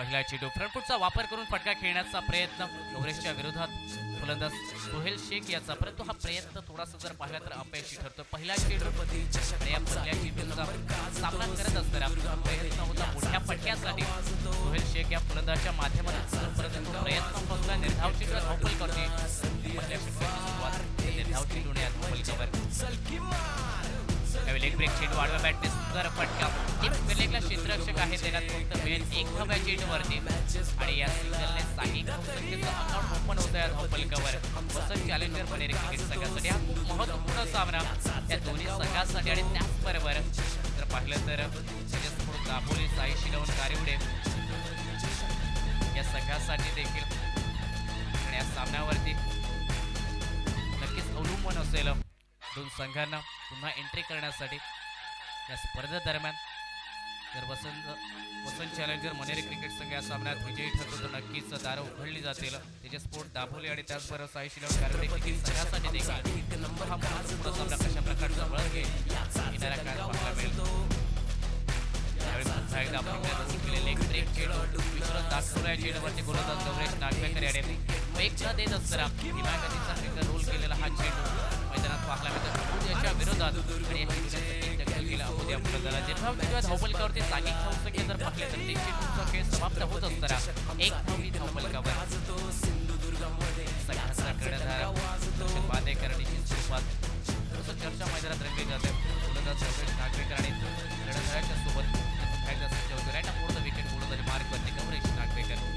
पहिला चेंडू फ्रंटफुटचा वापर करून फटका खेळण्याचा प्रयत्न गौरेशच्या विरोधात फलंदाज सोहेल शेख याचा, परंतु हा प्रयत्न थोडासा जर पाहिला तर अपयशी ठरतो. पहिला चेंडू या पहिल्या चेंडूचा सामना करत असताना प्रयत्न होता मोठ्या फटक्यासाठी सोहेल शेख या फलंदाजाच्या माध्यमातून, परंतु प्रयत्न फक्त निर्धाव चेंडू धावपल करते. पहिल्या षटकाची सुरुवात निर्धाव चेंडूने धावपल लेग ब्रेक चेंडू आडव्या बॅटने सुंदर फटका. लेगला क्षेत्ररक्षक आहे, त्याला फक्त वेळ एक धाव्या चेंडूवरती आणि या सिंगलने साई संख्येचं अकाउंट ओपन होतं या धावपलकावर. वसंत चॅलेंजर मनेरी क्रिकेट संघासाठी हा खूप महत्त्वपूर्ण सामना या दोन्ही संघांसाठी आणि त्याचबरोबर जर पाहिलं तर त्याच्यासमोर दाभोली, साई शिलवण, कारिवडे या संघासाठी देखील आणि या सामन्यावरती नक्कीच अवलंबून असेल दोन संघांना पुन्हा एंट्री करण्यासाठी. या स्पर्धेदरम्यान जर वसंत चॅलेंजर मनेरी क्रिकेट संघ या सामन्यात विजयी ठरतो तर नक्कीच दारं उघडली जातील. त्याचे स्पोर्ट दाभोली आणि त्याचबरोबर साई शिलवण कारवडे क्रिकेट संघासाठी देखील हा महत्त्वपूर्ण सामना कशा प्रकारचा बळ घेईल येणाऱ्या काळात पाहायला मिळेल. यावेळी पुन्हा एकदा आपण लेग ब्रेक चेंडू विश्वास दाखवल्या चेंडूवरती गोलंदाज गौरेश नागवेकर याने वेग न देत असताना दिमागतीचा फिंगर रोल केलेला हा चेंडू मैदानात पाहायला मिळतो अबुदियाच्या विरोधात आणि दखल केला. अबुदिया फलंदाजाने धावपलकावरती सागिक धावसंख्या जर पाहिले तर ते चेंडूचा खेळ समाप्त होत असताना एक धावली धावपलकावर संघाचा कर्णधार बांदेकरची सुरुवात चर्चा मैदानात रंगली जाते. गोलंदाज गौरेश नागवेकर आणि कर्णधाराच्या सोबत सज्ज होतो. राईट अ विकेट गोलंदाज मार्कवरती गौरेश नागवेकर.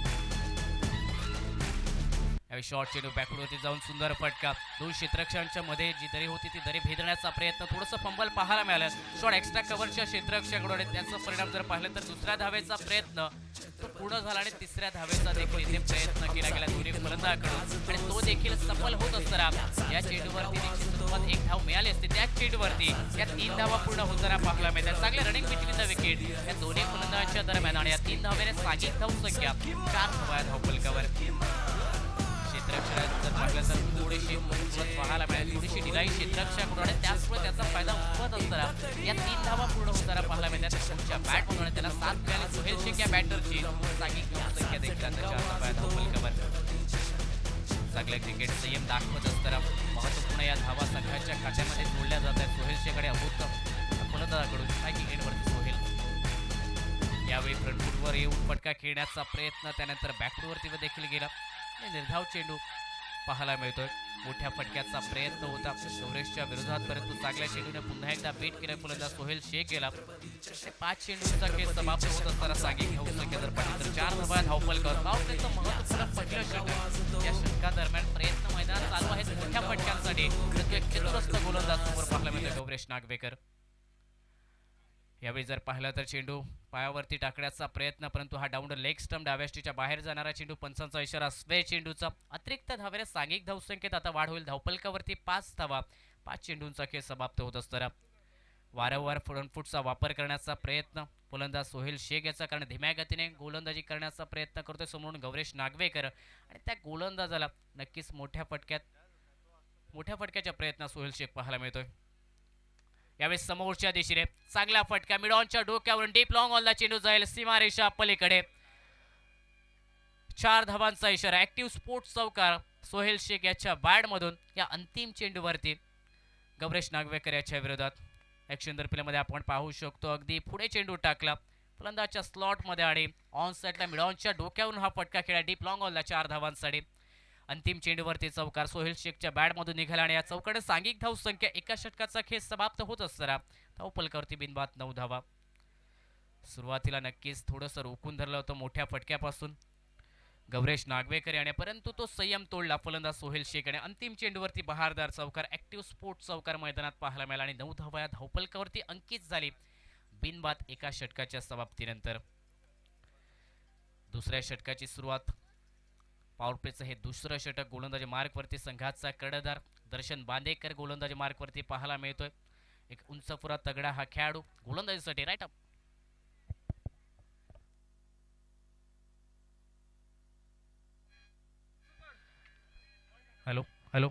यावेळी शॉर्ट चेंडू बॅकवरती जाऊन सुंदर फटका. दोन क्षेत्ररक्षकांच्या मध्ये जी दरी होती ती दरी भेदण्याचा प्रयत्न, थोडंसं फंबल पाहायला मिळालं. शॉर्ट एक्स्ट्रा कव्हरच्या क्षेत्ररक्षकाकडे त्याचा परिणाम जर पाहिलं तर दुसऱ्या धावेचा प्रयत्न तो पूर्ण झाला आणि तिसऱ्या धावेचा देखील इथे प्रयत्न केला गेला दोन्ही फलंदाजाकडून आणि तो देखील सफल होत असताना या चेंडूवरती देखील सुरुवात एक धाव मिळाली असते. त्याच चेंडूवरती या 3 धावा पूर्ण होताना पाहायला मिळतात. चांगले रनिंग बिटवीन द विकेट या दोन्ही फलंदाजांच्या दरम्यान आणि या 3 धावेने सागिक धावसंख्या 4 धावा धावपलकावर. क्षेत्ररक्षकात जर पाहिलं तर थोडीशी पाहायला मिळाली, थोडीशी ढिलाई क्षेत्ररक्षकाकडून आणि त्याचमुळे त्याचा फायदा उठवत असताना या 3 धावा पूर्ण होताना पाहायला मिळतात. तुमच्या बॅटमधून त्याला 7 मिळाली. सोहेल शेख या बॅटरची सागिक धावसंख्या देखील आता 4 धावा धावपलकावर. चांगले क्रिकेट संयम दाखवत असताना महत्त्वपूर्ण या धावा संघाच्या खात्यामध्ये जोडल्या जात आहेत. सोहेल शेखकडे अभूत फलंदाजाकडून क्रिकेटवरती सोहेल यावेळी फ्रंटफुटवर येऊन फटका खेळण्याचा प्रयत्न, त्यानंतर बॅकफुटवरती देखील गेला. निर्धाव चेंडू पाहायला मिळतोय. मोठ्या फटक्याचा प्रयत्न होता गौरेशच्या विरोधात, परंतु चांगल्या चेंडूने पुन्हा एकदा बेट केला फलंदाज सोहेल शेख गेला. 5 चेंडूंचा खेळ समाप्त होत असताना सागिक धावसंख्या जर पाहिली तर 4 धावा धावपलकावर. त्याचं महत्त्वपूर्ण पहिलं षटक या षटकादरम्यान प्रयत्न मैदानात चालू आहेत मोठ्या फटक्यांसाठी. चतुरस्थ गोलंदाज समोर पाहायला मिळतो गौरेश नागवेकर. यावेळी जर पाहिलं तर चेंडू पायावरती टाकण्याचा प्रयत्न, परंतु हा डाऊन लेग स्टंप डाव्याष्टीच्या बाहेर जाणारा चेंडू. पंचांचा इशारा स्वे चेंडूचा अतिरिक्त धावेने सागिक धावसंख्येत आता वाढ होईल. धावपलकावरती 5 धावा. 5 चेंडूंचा खेळ समाप्त होत असताना वारंवार फ्रंटफुटचा वापर करण्याचा प्रयत्न फलंदाज सोहेल शेख याचा, कारण धीम्या गतीने गोलंदाजी करण्याचा प्रयत्न करतोय समोरून गौरेश नागवेकर आणि त्या गोलंदाजाला नक्कीच मोठ्या फटक्याच्या प्रयत्न सोहेल शेख पाहायला मिळतोय. यावेळी समोरच्या दिशेने चांगला फटका मिड ऑनच्या डोक्यावरून डीप लॉंग ऑनला चेंडू जाईल सीमारेषा पलीकडे. 4 धावांचा इशारा. ऍक्टिव्ह स्पोर्ट्स चौकार सोहेल शेख याच्या बॅटमधून या अंतिम चेंडूवरती गौरेश नागवेकर याच्या विरोधात. ॲक्शन प्लेमध्ये आपण पाहू शकतो अगदी पुढे चेंडू टाकला फलंदाजच्या स्लॉटमध्ये आणि ऑन साईडला मिड ऑनच्या डोक्यावरून हा फटका खेळला डीप लॉंग ऑनला 4 धावांसाठी. अंतिम चेंडूवरती चौकार सोहेल शेखच्या बॅटमधून निघाला आणि या चौकाने सांघिक धावसंख्या एका षटकाचा खेळ समाप्त होत असताना धावपलकावरती बिनबाद 9 धावा. सुरुवातीला नक्कीच थोडंसं रोखून धरलं होतं मोठ्या फटक्यापासून गौरेश नागवेकर याने, परंतु तो संयम तोडला फलंदाज सोहेल शेख याने. अंतिम चेंडूवरती बहारदार चौकार ऍक्टिव्ह स्पोर्ट्स चौकार मैदानात पाहायला मिळाला आणि 9 धावा या धावपलकावरती अंकित झाली बिनबाद एका षटकाच्या समाप्तीनंतर. दुसऱ्या षटकाची सुरुवात पॉवर प्लेचं हे दुसरं षटक गोलंदाजी मार्कवरती संघाचा कर्णधार दर्शन बांदेकर गोलंदाजी मार्कवरती पाहायला मिळतोय. एक उंचपुरा तगडा हा खेळाडू गोलंदाजीसाठी. Right up hello hello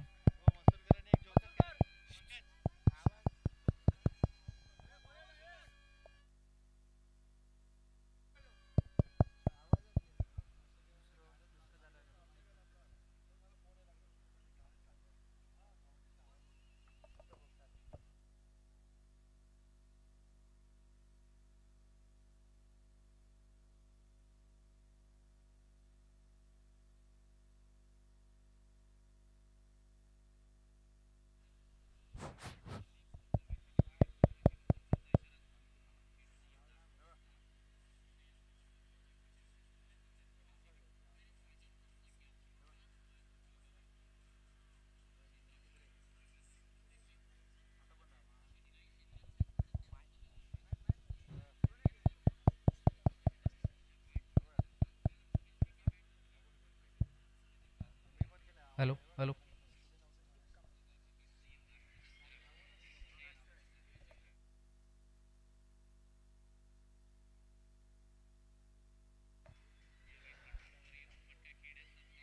hello hello.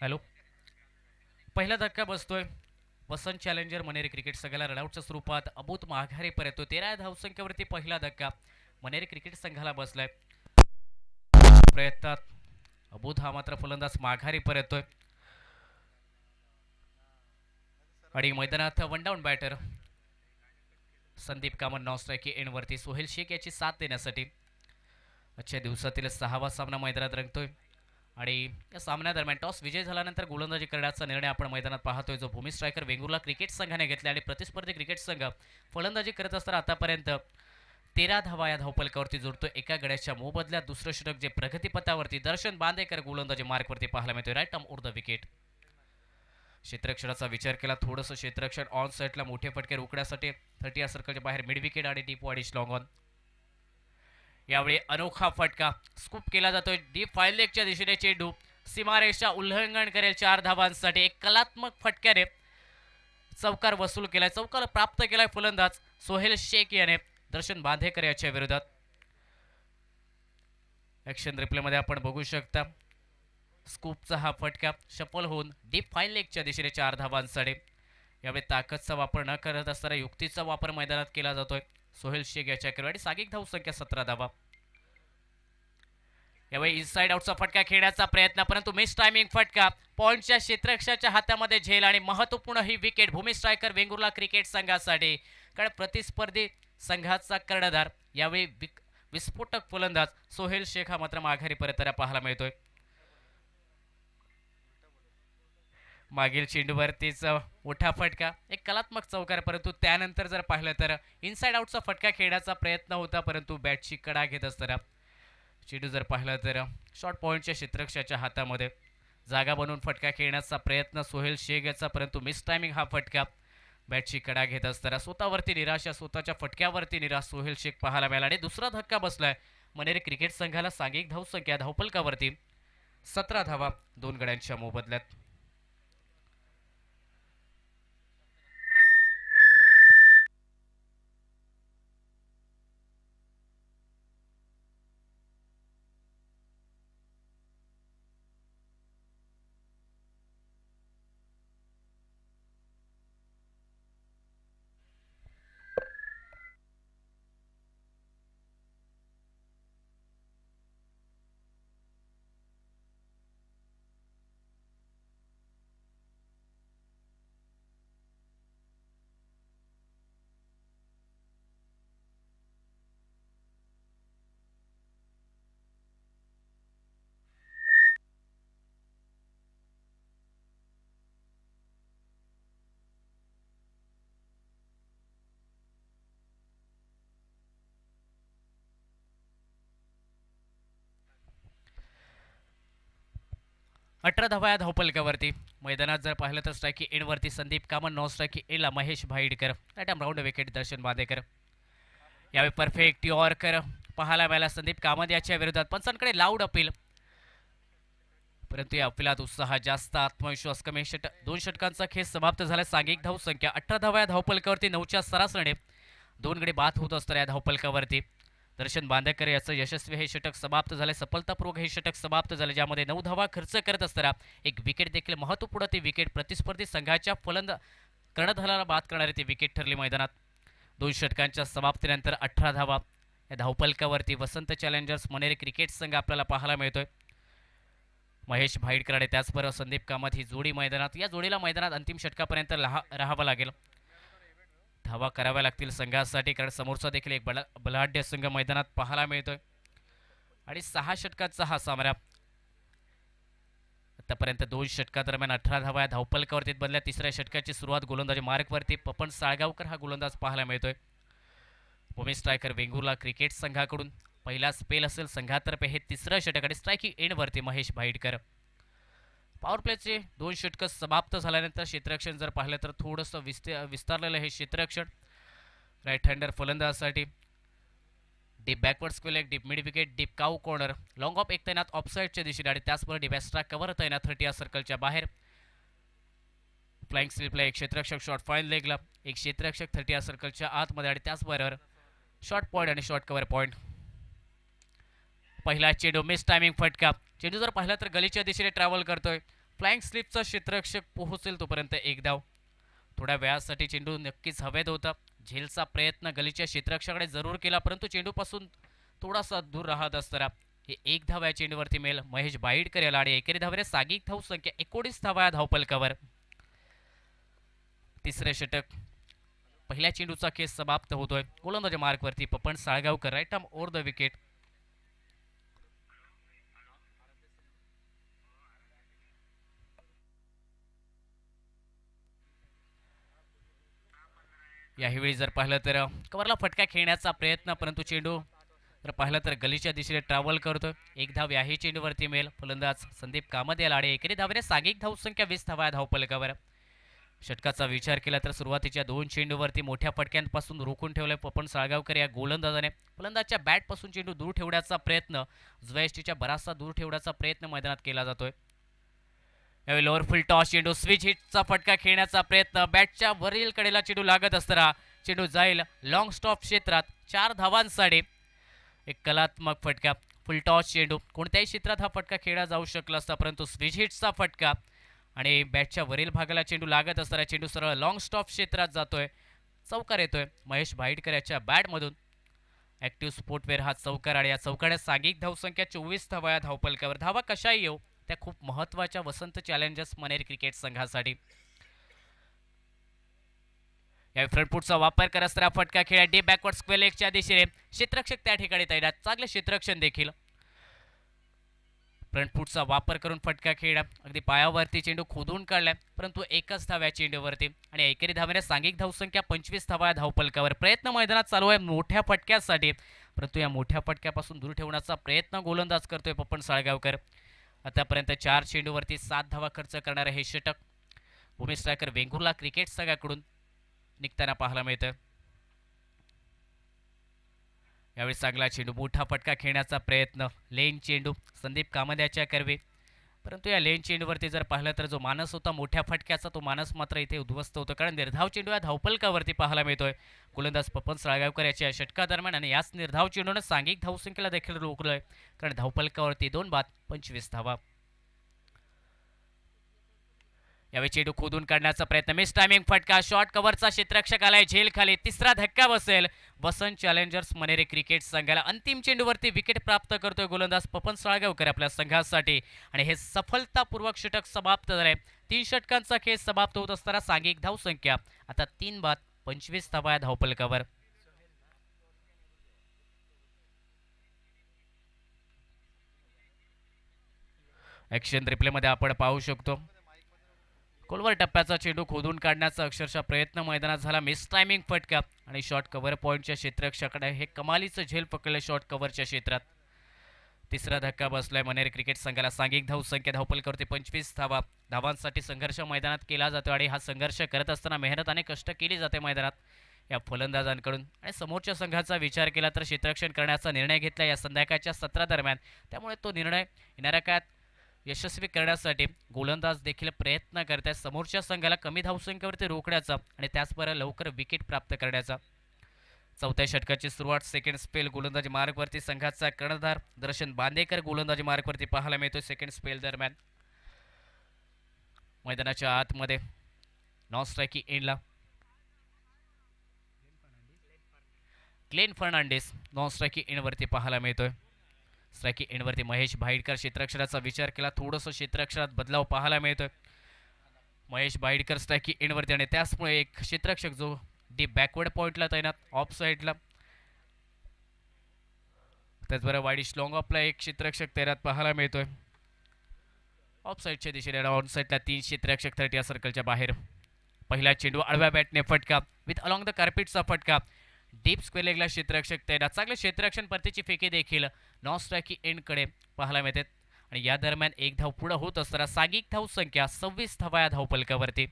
Hello. पहिला धक्का बसतोय वसंत चॅलेंजर मनेरी क्रिकेट संघाला रनआउटच्या स्वरूपात अबूत माघारी परततो. 13 धावसंख्येवरती पहिला धक्का मनेरी क्रिकेट संघाला बसलाय. प्रयत्नात अबूत हा मात्र फलंदाज माघारी परततोय आणि मैदानात one down batter Sandeep Kamat non strike एंडवरती सोहेल शेख याची साथ देण्यासाठी. आजच्या दिवसातील 6वा सामना मैदानात रंगतोय आणि या सामन्यादरम्यान टॉस विजय झाल्यानंतर गोलंदाजी करण्याचा निर्णय आपण मैदानात पाहतोय जो भूमी स्ट्रायकर वेंगुर्ला क्रिकेट संघाने घेतला आणि प्रतिस्पर्धी क्रिकेट संघ फलंदाजी करत असताना आतापर्यंत 13 धावा या धावपलकावरती जोडतोय. एका गड्याच्या मोबदल्यात दुसरं षटक जे प्रगतीपथावरती दर्शन बांदेकर गोलंदाजी मार्कवरती पाहायला मिळतोय. Right arm over the wicket. क्षेत्ररक्षणाचा विचार केला थोडंसं क्षेत्ररक्षण ऑन साईडला मोठे फटके रोखण्यासाठी 30 या सर्कलच्या बाहेर मिड विकेट आणि डीप वाईडिश लॉंग ऑन. यावेळी अनोखा फटका स्कूप केला जातोय डीप फाईल लेगच्या दिशेने. चेंडू सीमारेषा उल्लंघन करेल 4 धावांसाठी. एक कलात्मक फटक्याने चौकार वसूल केलाय. चौकार प्राप्त केलाय फलंदाज सोहेल शेख याने दर्शन बांदेकर याच्या विरोधात. ॲक्शन रिप्लेमध्ये आपण बघू शकता स्कूपचा हा फटका शफल होऊन डीप फाईल लेगच्या दिशेने 4 धावांसाठी. यावेळी ताकदचा वापर न करत असताना युक्तीचा वापर मैदानात केला जातोय सोहेल शेख याच्या आणि सागिक धावसंख्या 17 धावा. यावेळी इनसाइड आउटचा फटका खेळण्याचा प्रयत्न परंतु मिस टायमिंग फटका पॉइंटच्या क्षेत्ररक्षाच्या हातामध्ये झेल आणि महत्वपूर्ण ही विकेट भूमी स्ट्रायकर वेंगुर्ला क्रिकेट संघासाठी. कारण प्रतिस्पर्धी संघाचा कर्णधार यावेळी विस्फोटक फलंदाज सोहेल शेख हा मात्र माघारी परतणारा पाहायला मिळतोय. मागील चेंडूवरतीच मोठा फटका एक कलात्मक चौकार परंतु त्यानंतर जर पाहिलं तर इनसाइड आउटचा फटका खेळण्याचा प्रयत्न होता परंतु बॅटची कडा घेत असताना चेंडू जर पाहिलं तर शॉर्ट पॉइंटच्या क्षेत्ररक्षाच्या हातामध्ये जागा बनवून फटका खेळण्याचा प्रयत्न सोहेल शेख याचा परंतु मिस टायमिंग हा फटका बॅटची कडा घेत असताना स्वतःवरती निराशा स्वतःच्या फटक्यावरती निराश सोहेल शेख पाहायला मिळाला आणि दुसरा धक्का बसलाय मनेरी क्रिकेट संघाला. सांघिक धावसंख्या धावपलकावरती 17 धावा 2 गड्यांच्या मोबदल्यात. अठरा धावा या धावपलकावरती. मैदानात जर पाहिलं तर स्ट्राईक एंडवरती संदीप कामत नॉन स्ट्राईक एंडला Mahesh Bhaidkar. Right arm round wicket Darshan Bandekar. यावेळी परफेक्ट यॉर्कर पाहायला मिळाला संदीप कामत याच्या विरोधात. पंचांकडे लाऊड अपील परंतु या अपिलात उत्साह जास्त आत्मविश्वास कमी. 2 षटकांचा खेळ समाप्त झाला. सांघिक धावसंख्या 18 धावा या धावपलकावरती 9च्या सरासरीने 2 गडी बाद होत असतात या धावपलकावरती. दर्शन बांदेकर याचं यशस्वी हे षटक समाप्त झाले. सफलतापूर्वक हे षटक समाप्त झाले ज्यामध्ये 9 धावा खर्च करत असताना एक विकेट देखील महत्त्वपूर्ण ती विकेट प्रतिस्पर्धी संघाच्या कर्णधाराला बाद करणारी ती विकेट ठरली मैदानात. 2 षटकांच्या समाप्तीनंतर 18 धावा या धावपलकावरती वसंत चॅलेंजर्स मनेरी क्रिकेट संघ आपल्याला पाहायला मिळतोय. महेश भाईडकर आणि त्याचबरोबर संदीप कामत ही जोडी मैदानात. या जोडीला मैदानात अंतिम षटकापर्यंत राहावं लागेल. धावा कराव्या लागतील संघासाठी कारण समोरचा देखील एक बलाढ्य संघ मैदानात पाहायला मिळतोय आणि 6 षटकाचा हा सामना. आतापर्यंत 2 षटकादरम्यान 18 धावा या धावपलकावरती बनल्या. तिसऱ्या षटकाची सुरुवात गोलंदाजी मार्कवरती पपन साळगावकर हा गोलंदाज पाहायला मिळतोय. भूमी स्ट्रायकर वेंगुर्ला क्रिकेट संघाकडून पहिला स्पेल असेल संघातर्फे. हे तिसरं षटक आणि स्ट्रायकिंग एंडवरती महेश भाईडकर. पॉवर प्लेचे 2 षटकं समाप्त झाल्यानंतर क्षेत्ररक्षण जर पाहिलं तर थोडंसं विस्तारलेलं हे क्षेत्ररक्षण. राईट हँडर फलंदाजासाठी deep backward square leg, deep mid wicket, deep cow corner, long off एक तैनात ऑफसाईडच्या दिशेने आणि त्याचबरोबर डीप एक्स्ट्रा कव्हर तैनात 30 या सर्कलच्या बाहेर. फ्लाइंग स्लिपला एक क्षेत्ररक्षक शॉट फाईन लेगला, एक क्षेत्ररक्षक 30 सर्कलच्या आतमध्ये आणि त्याचबरोबर शॉर्ट पॉईंट आणि शॉर्ट कव्हर पॉईंट. पहिला चेंडू मिस टायमिंग फटका. चेंडू जर पाहिला तर गलीच्या दिशेने ट्रॅव्हल करतोय. फ्लाइंग स्लिपचा क्षेत्ररक्षक पोहोचेल तोपर्यंत एक धाव. थोड्या वेळासाठी चेंडू नक्कीच हवेत होता. झेलचा प्रयत्न गलीच्या क्षेत्ररक्षकाकडे जरूर केला, परंतु चेंडूपासून थोडासा दूर राहत असताना हे एक धाव या चेंडूवरती मिळेल महेश बाईडकर याला आणि एकेरी धावेने सागिक धाव संख्या 19 धावा या धावपलकावर. तिसरे षटक. पहिल्या चेंडूचा खेळ समाप्त होतोय. गोलंदाजी मार्कवरती Papan Salgaonkar right arm over the wicket. यावेळी जर पाहिलं तर कव्हरला फटका खेळण्याचा प्रयत्न, परंतु चेंडू जर पाहिलं तर गलीच्या दिशेने ट्रॅव्हल करतोय. एक धाव याही चेंडूवरती मिळेल. फलंदाज संदीप कामत याला आणि एकेरी धावेने सागिक धाव संख्या 20 धावा या धावपलकावर. षटकाचा विचार केला तर सुरुवातीच्या 2 चेंडूवरती मोठ्या फटक्यांपासून रोखून ठेवलंय पपन साळगावकर या गोलंदाजाने. फलंदाजच्या बॅटपासून चेंडू दूर ठेवण्याचा प्रयत्न, जुएस्टीच्या बराचसा दूर ठेवण्याचा प्रयत्न मैदानात केला जातोय. यावेळी लोअर फुल टॉस चेंडू स्विच हिटचा फटका खेळण्याचा प्रयत्न. बॅटच्या वरील कडेला चेंडू लागत असताना चेंडू जाईल लॉंग स्टॉप क्षेत्रात 4 धावांसाठी. एक कलात्मक फटका. फुल टॉस चेंडू कोणत्याही क्षेत्रात हा फटका खेळला जाऊ शकला असता, परंतु स्विच हिटचा फटका आणि बॅटच्या वरील भागाला चेंडू लागत असताना चेंडू सरळ लॉंग स्टॉप क्षेत्रात जातोय. चौकार येतोय महेश भाईडकर याच्या बॅटमधून. ॲक्टिव्ह स्पोर्टवेअर हा चौकार आणि या चौकारात सागिक धावसंख्या 24 धावा या धावपलकावर. धावा कशाही येऊ त्या खूप महत्त्वाच्या वसंत चॅलेंजर्स मनेरी क्रिकेट संघासाठी. या फ्रंटफूटचा वापर करत असताना फटका खेळा डीप बॅकवर्ड स्क्वेअर लेगच्या दिशेने. क्षेत्ररक्षक त्या ठिकाणी तैनात. चांगले क्षेत्ररक्षण देखील. फ्रंटफूटचा वापर करून फटका खेळा अगदी पायावरती चेंडू खोदून काढलाय, परंतु एकच धाव या चेंडूवरती आणि एकेरी धावेने सांघिक धावसंख्या 25 धावा या धावपलकावर. प्रयत्न मैदानात चालू आहे मोठ्या फटक्यासाठी, परंतु या मोठ्या फटक्यापासून दूर ठेवण्याचा प्रयत्न गोलंदाज करतोय पपन साळगावकर. आतापर्यंत 4 चेंडूवरती 7 धावा खर्च करणारे हे षटक भूमी स्ट्रायकर वेंगुर्ला क्रिकेट संघाकडून निघताना पाहायला मिळतं. यावेळी चांगला चेंडू मोठा फटका खेळण्याचा प्रयत्न. लेन चेंडू संदीप कामद्याच्या करवे, परंतु या लेन चेंडूवरती जर पाहिलं तर जो मानस होता मोठ्या फटक्याचा तो मानस मात्र इथे उद्ध्वस्त होतो, कारण निर्धाव चेंडू या धावपलकावरती पाहायला मिळतोय. गोलंदाज पपन साळगावकर याच्या षटकादरम्यान आणि याच निर्धाव चेंडूने सांघिक धावसंख्येला देखील रोखलंय, कारण धावपलकावरती 2 बाद 25 धावा. यावेळी चेंडू खोदून काढण्याचा प्रयत्न. मिस टायमिंग फटका. शॉर्ट कव्हरचा क्षेत्ररक्षक आलाय झेल खाली. तिसरा धक्का बसेल वसंत चॅलेंजर्स मनेरी क्रिकेट संघाला. अंतिम चेंडूवरती विकेट प्राप्त करतोय गोलंदाज पपन साळगावकर आपल्या संघासाठी आणि हे सफलतापूर्वक षटक समाप्त झाले. 3 षटकांचा खेळ समाप्त होत असताना सांघिक धावसंख्या आता 3 बाद 25 धावा या धावपलकावर. ॲक्शन रिप्लेमध्ये आपण पाहू शकतो खोलवर टप्प्याचा चेंडू खोदून काढण्याचा अक्षरशः प्रयत्न मैदानात झाला. मिस टायमिंग फटका आणि शॉर्ट कव्हर पॉईंटच्या क्षेत्ररक्षकाकडे हे कमालीचं झेल पकडले शॉर्ट कव्हरच्या क्षेत्रात. तिसरा धक्का बसलाय मनेरी क्रिकेट संघाला. सांघिक धावसंख्या धावपलकावरती 25 धावा. धावांसाठी संघर्ष मैदानात केला जातो आणि हा संघर्ष करत असताना मेहनत आणि कष्ट केली जाते मैदानात या फलंदाजांकडून. आणि समोरच्या संघाचा विचार केला तर क्षेत्ररक्षण करण्याचा निर्णय घेतला या संध्याकाळच्या सत्रादरम्यान, त्यामुळे तो निर्णय येणाऱ्या काळात यशस्वी करण्यासाठी गोलंदाज देखील प्रयत्न करत आहेत समोरच्या संघाला कमी धावसंख्येवरती रोखण्याचा आणि त्याचबरोबर लवकर विकेट प्राप्त करण्याचा. चौथ्या षटकाची सुरुवात सेकंड स्पेल गोलंदाजी मार्गवरती संघाचा कर्णधार दर्शन बांदेकर गोलंदाजी मार्गवरती पाहायला मिळतोय. सेकंड स्पेल दरम्यान मैदानाच्या आतमध्ये नॉन स्ट्रायकी एंडला ग्लेन फर्नांडिस नॉन स्ट्रायकी एंडवरती पाहायला मिळतोय. स्ट्रायकी एंडवरती महेश भाईडकर. क्षेत्ररक्षणाचा विचार केला थोडंसं क्षेत्ररक्षणात बदलाव पाहायला मिळतोय. महेश भाईडकर स्ट्रायकी एंडवरती आणि त्याचमुळे एक क्षेत्ररक्षक जो डीप बॅकवर्ड पॉईंटला तैनात ऑफ साईडला, त्याचबरोबर वाईडिश लॉंग ऑफला एक क्षेत्ररक्षक तैनात पाहायला मिळतोय. ऑफ साईडच्या दिशेने ऑन साईडला 3 क्षेत्ररक्षक 30 सर्कलच्या बाहेर. पहिला चेंडू आडव्या बॅटने फटका विथ अलॉंग द कार्पेटचा फटका. डीप स्क्वेअर लेगला क्षेत्ररक्षक तैनात. चांगले क्षेत्ररक्षण परतीची फेकी देखील नॉन स्ट्रायकी एंडकडे पाहायला मिळतात आणि या दरम्यान एक धाव पुढे होत असताना सांघिक धाव संख्या 26 धावा या धावपलकावरती.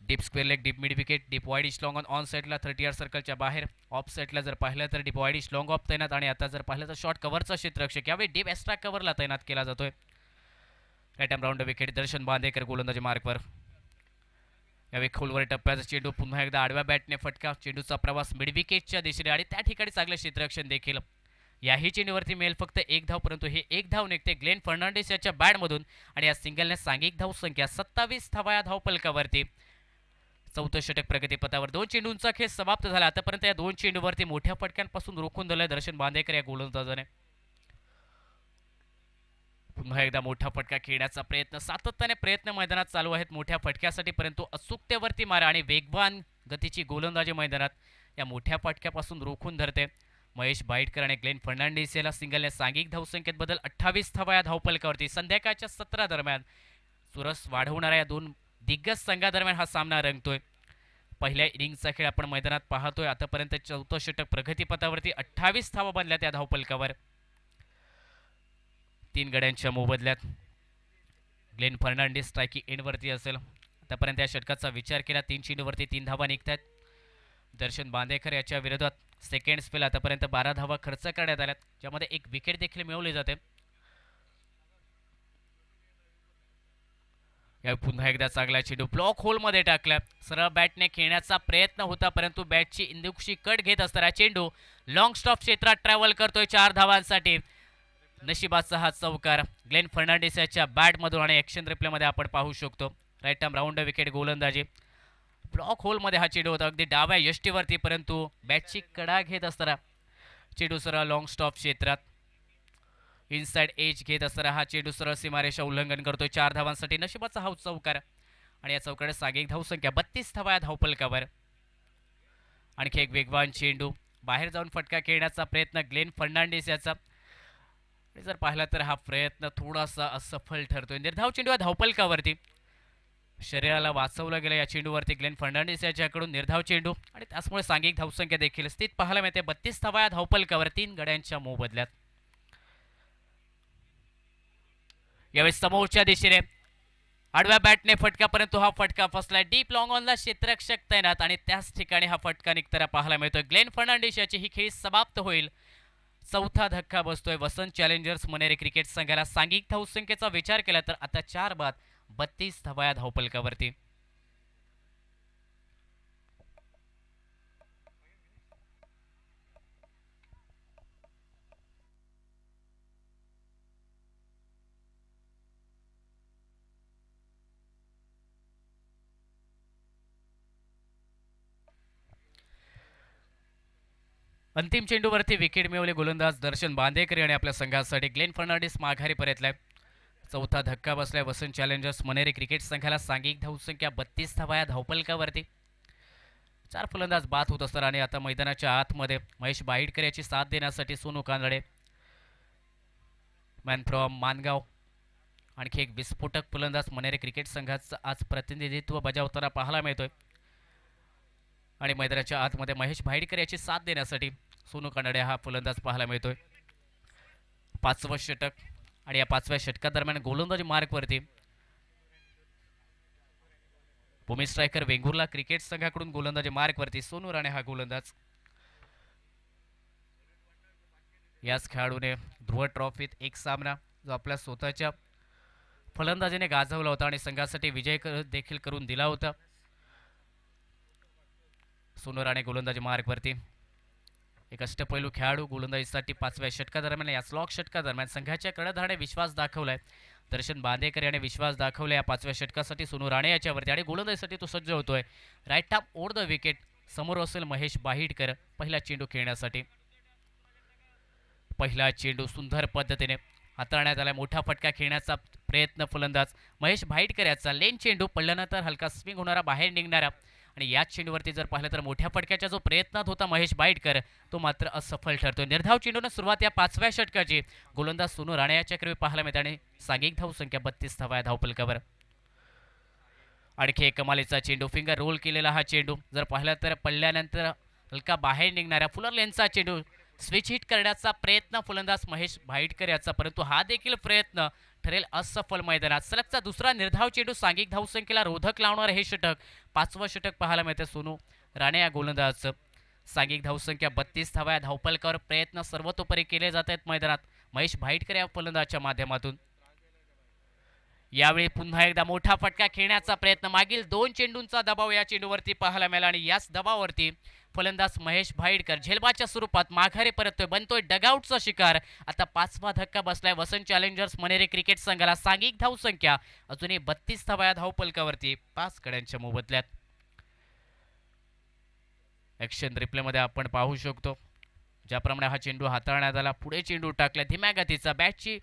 Deep square leg deep mid wicket deep wideish long on साईडला 30 सर्कलच्या बाहेर. ऑफ साईडला जर पाहिलं तर डीप वाईडिश लॉंग ऑफ तैनात आणि आता जर पाहिलं तर शॉर्ट कव्हरचा क्षेत्ररक्षक यावेळी डीप एक्स्ट्रा कव्हरला तैनात केला जातोय. Right arm round wicket Darshan Bandekar गोलंदाजी मार्कवर. यावेळी खोलवर टप्प्याचा चेंडू पुन्हा एकदा आडव्या बॅटने फटका. चेंडूचा प्रवास मिड विकेटच्या दिशेने आणि त्या ठिकाणी चांगलं क्षेत्ररक्षण देखील. याही चेंडूवरती मिळेल फक्त एक धाव, परंतु हे एक धाव निघते ग्लेन फर्नांडिस याच्या बॅटमधून आणि या सिंगलने सांघिक धाव संख्या 27 धावा या धावफलकावरती. चौथं षटक प्रगतीपथावर. 2 चेंडूंचा खेळ समाप्त झाला. आतापर्यंत या 2 चेंडूवरती मोठ्या फटक्यांपासून रोखून दिलंय दर्शन बांदेकर या गोलंदाजाने. पुन्हा एकदा मोठा फटका खेळण्याचा प्रयत्न. सातत्याने प्रयत्न मैदानात चालू आहेत मोठ्या फटक्यासाठी, परंतु अचूकतेवरती मारा आणि वेगवान गतीची गोलंदाजी मैदानात या मोठ्या फटक्यापासून रोखून धरते. महेश बाईटकर आणि ग्लेन फर्नांडिस याला सिंगलने सांघिक धावसंख्येत बदल 28 धावा या धावफलकावरती. संध्याकाळच्या 17 दरम्यान चुरस वाढवणाऱ्या या दोन दिग्गज संघादरम्यान हा सामना रंगतोय. पहिल्या इनिंगचा खेळ आपण मैदानात पाहतोय. आतापर्यंत चौथं षटक प्रगतीपथावरती 28 धावा बनल्या त्या धावफलकावर. 3 गड्यांच्या मोबदल्यात ग्लेन फर्नांडिस स्ट्रायकिंग एंडवरती असेल. आतापर्यंत या षटकाचा विचार केला 3 चेंडूवरती 3 धावा निघतात. दर्शन बांदेकर याच्या विरोधात सेकंड स्पेल आतापर्यंत 12 धावा खर्च करण्यात आल्यात, ज्यामध्ये 1 विकेट देखील मिळवली जाते. या पुन्हा एकदा चांगला चेंडू ब्लॉक होलमध्ये टाकला. सरळ बॅटने खेळण्याचा प्रयत्न होता, परंतु बॅटची इंदुकशी कट घेत असताना चेंडू लॉंग स्टॉप क्षेत्रात ट्रॅव्हल करतोय 4 धावांसाठी. नशिबाचा हा चौकार ग्लेन फर्नांडिस याच्या बॅटमधून आणि ॲक्शन रिप्लेमध्ये आपण पाहू शकतो. राईट आर्म राऊंड विकेट गोलंदाजी. ब्लॉक होलमध्ये हा चेंडू होता अगदी डाव्या यष्टीवरती, परंतु बॅटची कडा घेत असताना चेंडू सरळ लॉंग स्टॉप क्षेत्रात इनसाइड एज घेत असताना हा चेंडू सरळ सीमारेषा उल्लंघन करतोय 4 धावांसाठी. नशिबाचा हा चौकार आणि या चौकारात सांघिक धावसंख्या 32 धावा या धावफलकावर. आणखी एक वेगवान चेंडू बाहेर जाऊन फटका खेळण्याचा प्रयत्न ग्लेन फर्नांडिस याचा. जर पाहिला तर हा प्रयत्न थोडासा असफल ठरतोय. निर्धाव चेंडू या धावफलकावरती. शरीराला वाचवलं गेलं या चेंडूवरती ग्लेन फर्नांडिस याच्याकडून निर्धाव चेंडू आणि त्याचमुळे सांघिक धावसंख्या देखील स्थित पाहायला मिळते 32 धावा या धावफलकावर 3 गड्यांच्या मोबदल्यात. यावेळी समोरच्या दिशेने आडव्या बॅटने फटका, परंतु हा फटका फसलाय. डीप लॉंग ऑनला क्षेत्ररक्षक तैनात आणि त्याच ठिकाणी हा फटका निघताना पाहायला मिळतोय. ग्लेन फर्नांडिस याची ही खेळी समाप्त होईल. चौथा धक्का बसतोय वसंत चॅलेंजर्स मनेरे क्रिकेट संघाला. सांघिक धावसंख्येचा विचार केला तर आता 4 बाद 32 धावा या धावफलकावरती. अंतिम चेंडूवरती विकेट मिळवले गोलंदाज दर्शन बांदेकर आणि आपल्या संघासाठी ग्लेन फर्नांडिस माघारी परतलाय. चौथा धक्का बसलाय वसंत चॅलेंजर्स मनेरे क्रिकेट संघाला. सांघिक धावसंख्या 32 धावा या धावफलकावरती. 4 फलंदाज बाद होत असताना आणि आता मैदानाच्या आतमध्ये महेश बाईटकर याची साथ देण्यासाठी सोनू कानडे, मॅन फ्रॉम मानगाव. आणखी एक विस्फोटक फलंदाज मनेरे क्रिकेट संघाचं आज प्रतिनिधित्व बजावताना पाहायला मिळतोय. आणि मैदानाच्या आतमध्ये महेश बाईटकर याची साथ देण्यासाठी सोनू कानडे हा फलंदाज पाहायला मिळतोय. 5वं षटक आणि या 5व्या षटकादरम्यान गोलंदाजी मार्कवरती भूमी स्ट्रायकर वेंगुर्ला क्रिकेट संघाकडून गोलंदाजी मार्कवरती सोनू राणे हा गोलंदाज. याच खेळाडूने ध्रुव ट्रॉफीत एक सामना जो आपल्या स्वतःच्या फलंदाजीने गाजवला होता आणि संघासाठी विजय देखील करून दिला होता. सोनू राणे गोलंदाजी मार्कवरती. एक अष्टपैलू खेळाडू गोलंदाजीसाठी 5व्या षटकादरम्यान या स्लॉक षटकादरम्यान संघाच्या कर्णधाराने विश्वास दाखवलाय. दर्शन बांदेकर याने विश्वास दाखवला या 5व्या षटकासाठी सोनू राणे याच्यावरती आणि गोलंदाजीसाठी तो सज्ज होतोय. Right arm over the wicket. समोर असेल महेश बाहिटकर पहिला चेंडू खेळण्यासाठी. पहिला चेंडू सुंदर पद्धतीने हाताळण्यात आला. मोठा फटका खेळण्याचा प्रयत्न फलंदाज महेश बाहिटकर याचा. लेन चेंडू पडल्यानंतर हलका स्विंग होणारा बाहेर निघणारा आणि याच चेंडूवरती जर पाहिलं तर मोठ्या फटक्याचा जो प्रयत्नात होता महेश बाईटकर तो मात्र असफल ठरतोय. निर्धाव चेंडूने सुरुवात या 5व्या षटकाची गोलंदाज सोनू राणे याच्या क्रमी पाहायला मिळते आणि सांघिक धावसंख्या 32 धावा या धावफलकावर. आणखी एक कमालीचा चेंडू फिंगर रोल केलेला हा चेंडू जर पाहिला तर पडल्यानंतर हलका बाहेर निघणारा फुलर लेनचा चेंडू स्विच हिट करण्याचा प्रयत्न फलंदाज महेश बाईटकर याचा, परंतु हा देखील प्रयत्न ठरेल असफल. मैदानात सलगचा दुसरा निर्धाव चेंडू सांघिक धावसंख्येला रोधक लावणार हे षटक. 5वं षटक पाहायला मिळते सोनू राणे या गोलंदाजाचं. सांघिक धावसंख्या 32 धावा या धावफलकावर. प्रयत्न सर्वतोपरी केले जात आहेत मैदानात महेश बाईटकर या फलंदाजाच्या माध्यमातून. यावेळी पुन्हा एकदा मोठा फटका खेळण्याचा प्रयत्न, मागील 2 चेंडूंचा दबाव या चेंडूवरती पाहायला मिळाला आणि याच दबावावरती फलंदाज महेश भाईडकर झेलबाच्या स्वरूपात माघारी परततोय, बनतोय डगआउटचा शिकार. आता 5वा धक्का बसलाय वसंत चॅलेंजर्स मनेरी क्रिकेट संघाला. सांघिक धावसंख्या अजूनही 32 धावा या धावपलकावरती 5 गड्यांच्या मोबदल्यात. ॲक्शन रिप्लेमध्ये आपण पाहू शकतो ज्याप्रमाणे हा चेंडू हाताळण्यात आला. पुढे चेंडू टाकला धीम्या गतीचा, बॅटची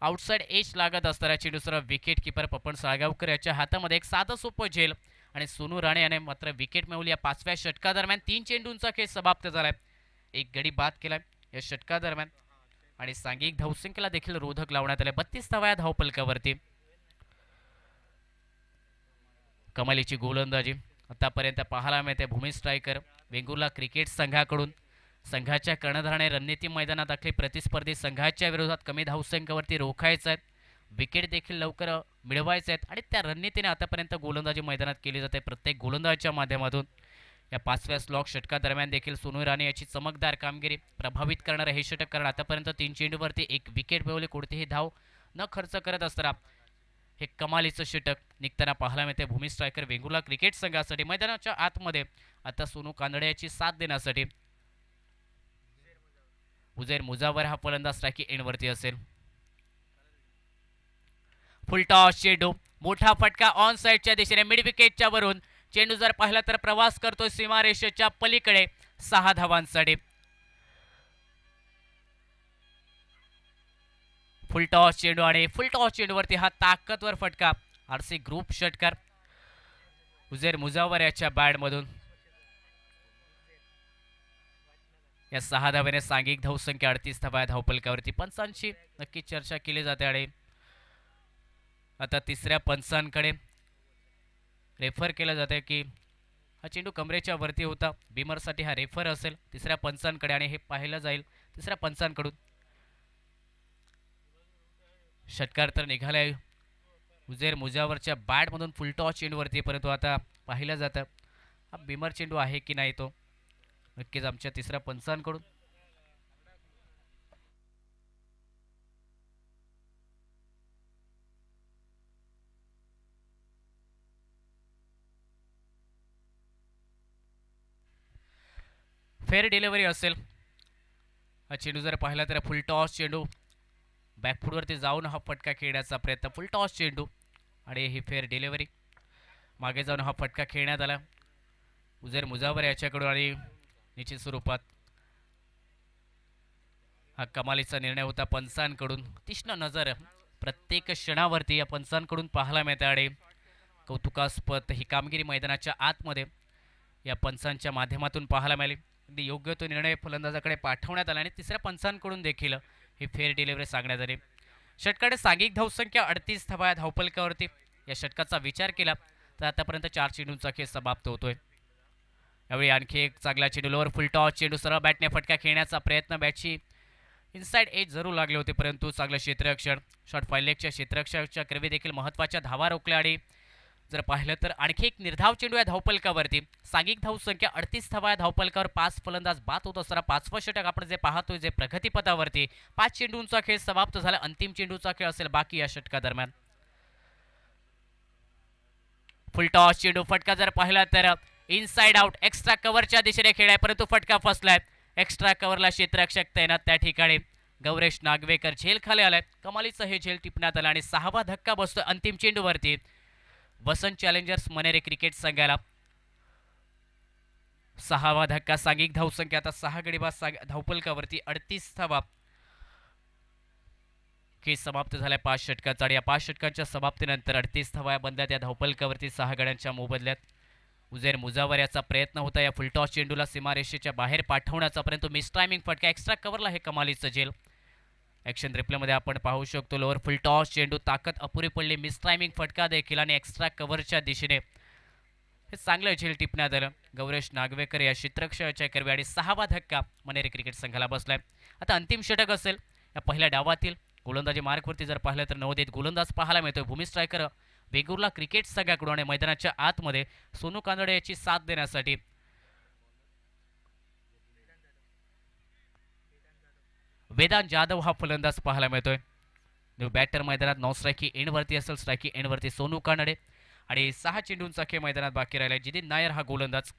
आउटसाइड एज लागत असताना चेंडू सरळ विकेट किपर पपन साळगावकर याच्या हातामध्ये. एक साधं सोपं झेल आणि सोनू राणे याने मात्र विकेट मिळवली. या 5व्या षटकादरम्यान 3 चेंडूंचा खेळ समाप्त झालाय. एक गडी बाद केलाय या षटकादरम्यान आणि सांघिक धावसंख्येला देखील रोधक लावण्यात आले. 32 धावा या धावपलकावरती. कमालीची गोलंदाजी आतापर्यंत पाहायला मिळते भूमी स्ट्रायकर वेंगुर्ला क्रिकेट संघाकडून. संघाच्या कर्णधाराने रणनीती मैदानात आखली, प्रतिस्पर्धी संघाच्या विरोधात कमी धावसंख्येवरती रोखायचं आहे, विकेट देखील लवकर मिळवायचे आहेत आणि त्या रणनीतीने आतापर्यंत गोलंदाजी मैदानात केली जाते. प्रत्येक गोलंदाजीच्या माध्यमातून या 5व्या स्लॉग षटकादरम्यान देखील सोनू राणे याची चमकदार कामगिरी, प्रभावित करणारे हे षटक, कारण आतापर्यंत 3 चेंडूवरती 1 विकेट मिळवली, कोणतीही धाव न खर्च करत असताना हे कमालीचं षटक निघताना पाहायला मिळते भूमी स्ट्रायकर वेंगुर्ला क्रिकेट संघासाठी. मैदानाच्या आतमध्ये आता सोनू कांदळे याची साथ देण्यासाठी उजैर मुजावर हा फलंदाज स्ट्रायकिंग एंडवरती असेल. फुल टॉस चेंडू, मोठा फटका ऑन साइडच्या दिशेने मिड विकेटच्या वरून. चेंडू जर पाहिला तर प्रवास करतोय सीमारेषेच्या पलीकडे 6 धावांसाठी. फुल टॉस चेंडू आणि फुल टॉस चेंडूवरती हा ताकदवर फटका आरसी ग्रुप षटकार उजैर मुजावर याच्या बॅटमधून. या 6 धाव्याने सांघिक धावसंख्या 38 धावा या धावपलकावरती. पंचांची नक्की चर्चा केली जाते आणि आता तिसऱ्या पंचांकडे रेफर केलं जाते की हा चेंडू कमरेच्या वरती होता, बिमरसाठी हा रेफर असेल तिसऱ्या पंचांकडे आणि हे पाहिलं जाईल तिसऱ्या पंचांकडून. षटकार तर निघालाय उजैर मुजावरच्या बॅटमधून फुल टॉस चेंडूवरती, परंतु आता पाहिलं जातं हा बिमर चेंडू आहे की नाही तो नक्कीच आमच्या तिसऱ्या पंचांकडून. फेअर डिलिव्हरी असेल. हा चेंडू जर पाहिला तर फुल टॉस चेंडू, बॅकफूटवरती जाऊन हा फटका खेळण्याचा प्रयत्न, फुल टॉस चेंडू आणि ही फेअर डिलिव्हरी. मागे जाऊन हा फटका खेळण्यात आला उजैर मुजावर याच्याकडून आणि निश्चित स्वरूपात हा कमालीचा निर्णय होता पंचांकडून. तीक्ष्ण नजर प्रत्येक क्षणावरती या पंचांकडून पाहायला मिळते आणि कौतुकास्पद ही कामगिरी मैदानाच्या आतमध्ये या पंचांच्या माध्यमातून पाहायला मिळाली. अगदी योग्य तो निर्णय फलंदाजाकडे पाठवण्यात आला आणि तिसऱ्या पंचांकडून देखील ही फेअर डिलिव्हरी सांगण्यात आली. षटकाने सांघिक धावसंख्या 38 धावा या धावपलकावरती. या षटकाचा विचार केला तर आतापर्यंत 4 चेंडूंचा खेळ समाप्त होतोय. यावेळी आणखी एक चांगला चेंडू, लोअर फुल टॉस चेंडू, सरळ बॅटने फटका खेळण्याचा प्रयत्न, बॅटची इनसाइड एज जरूर लागले होते परंतु चांगलं क्षेत्ररक्षण, शॉट फायलेगच्या क्षेत्ररक्षणाच्या क्रमी देखील महत्त्वाच्या धावा रोखल्या आणि जर पाहिलं तर आणखी एक निर्धाव चेंडू या धावपलकावरती. सांघिक धावसंख्या 38 धावा या धावपलकावर 5 फलंदाज बाद होत असताना 5वं षटक आपण जे पाहतोय जे प्रगतीपथावरती 5 चेंडूंचा खेळ समाप्त झाला. अंतिम चेंडूचा खेळ असेल बाकी या षटकादरम्यान. फुल टॉस चेंडू, फटका जर पाहिला तर इनसाइड आउट एक्स्ट्रा कव्हरच्या दिशेने खेळ आहे परंतु फटका फसलाय. एक्स्ट्रा कव्हरला क्षेत्ररक्षक तैनात त्या ठिकाणी गौरेश नागवेकर झेल खाली आलाय. कमालीचं हे झेल टिपण्यात आलं आणि 6वा धक्का बसतोय अंतिम चेंडूवरती वसंत चॅलेंजर्स मनेरी क्रिकेट संघाला. 6वा धक्का, सांघिक धावसंख्या आता 6 गडी बाद धावपलकावरती 38 धावा खेळ समाप्त झालाय 5 षटकाचा आणि या 5 षटकांच्या समाप्तीनंतर 38 धावा बंदात या धावपलकावरती 6 गड्यांच्या मोबदल्यात. उजैर मुजावर याचा प्रयत्न होता या फुलटॉस चेंडूला सीमारेषेच्या बाहेर पाठवण्याचा, परंतु मिस टायमिंग फटका, एक्स्ट्रा कव्हरला हे कमालीचं झेल. ॲक्शन रिप्लेमध्ये आपण पाहू शकतो लोअर फुलटॉस चेंडू, ताकद अपुरी पडली, मिस टायमिंग फटका देखील आणि एक्स्ट्रा कव्हरच्या दिशेने हे चांगलं झेल टिपण्यात आलं गौरेश नागवेकर या क्षेत्ररक्षकाच्या कर्वी आणि 6वा धक्का मनेरी क्रिकेट संघाला बसलाय. आता अंतिम षटक असेल या पहिल्या डावातील. गोलंदाजी मार्कवरती जर पाहिलं तर नवोदित गोलंदाज पाहायला मिळतोय भूमी स्ट्रायकर वेंगुर्ला क्रिकेट संघाकडून आणि मैदानाच्या आतमध्ये सोनू कांदळे याची साथ देण्यासाठी वेदांत जाधव हा फलंदाज पाहायला मिळतोय. न्यू बॅटर मैदानात 9 स्ट्रायकी एंडवरती असेल. स्ट्रायकी एंडवरती सोनू कानडे आणि 6 चेंडूंचा खेळ मैदानात बाकी राहिला. जितीन नायर हा गोलंदाज.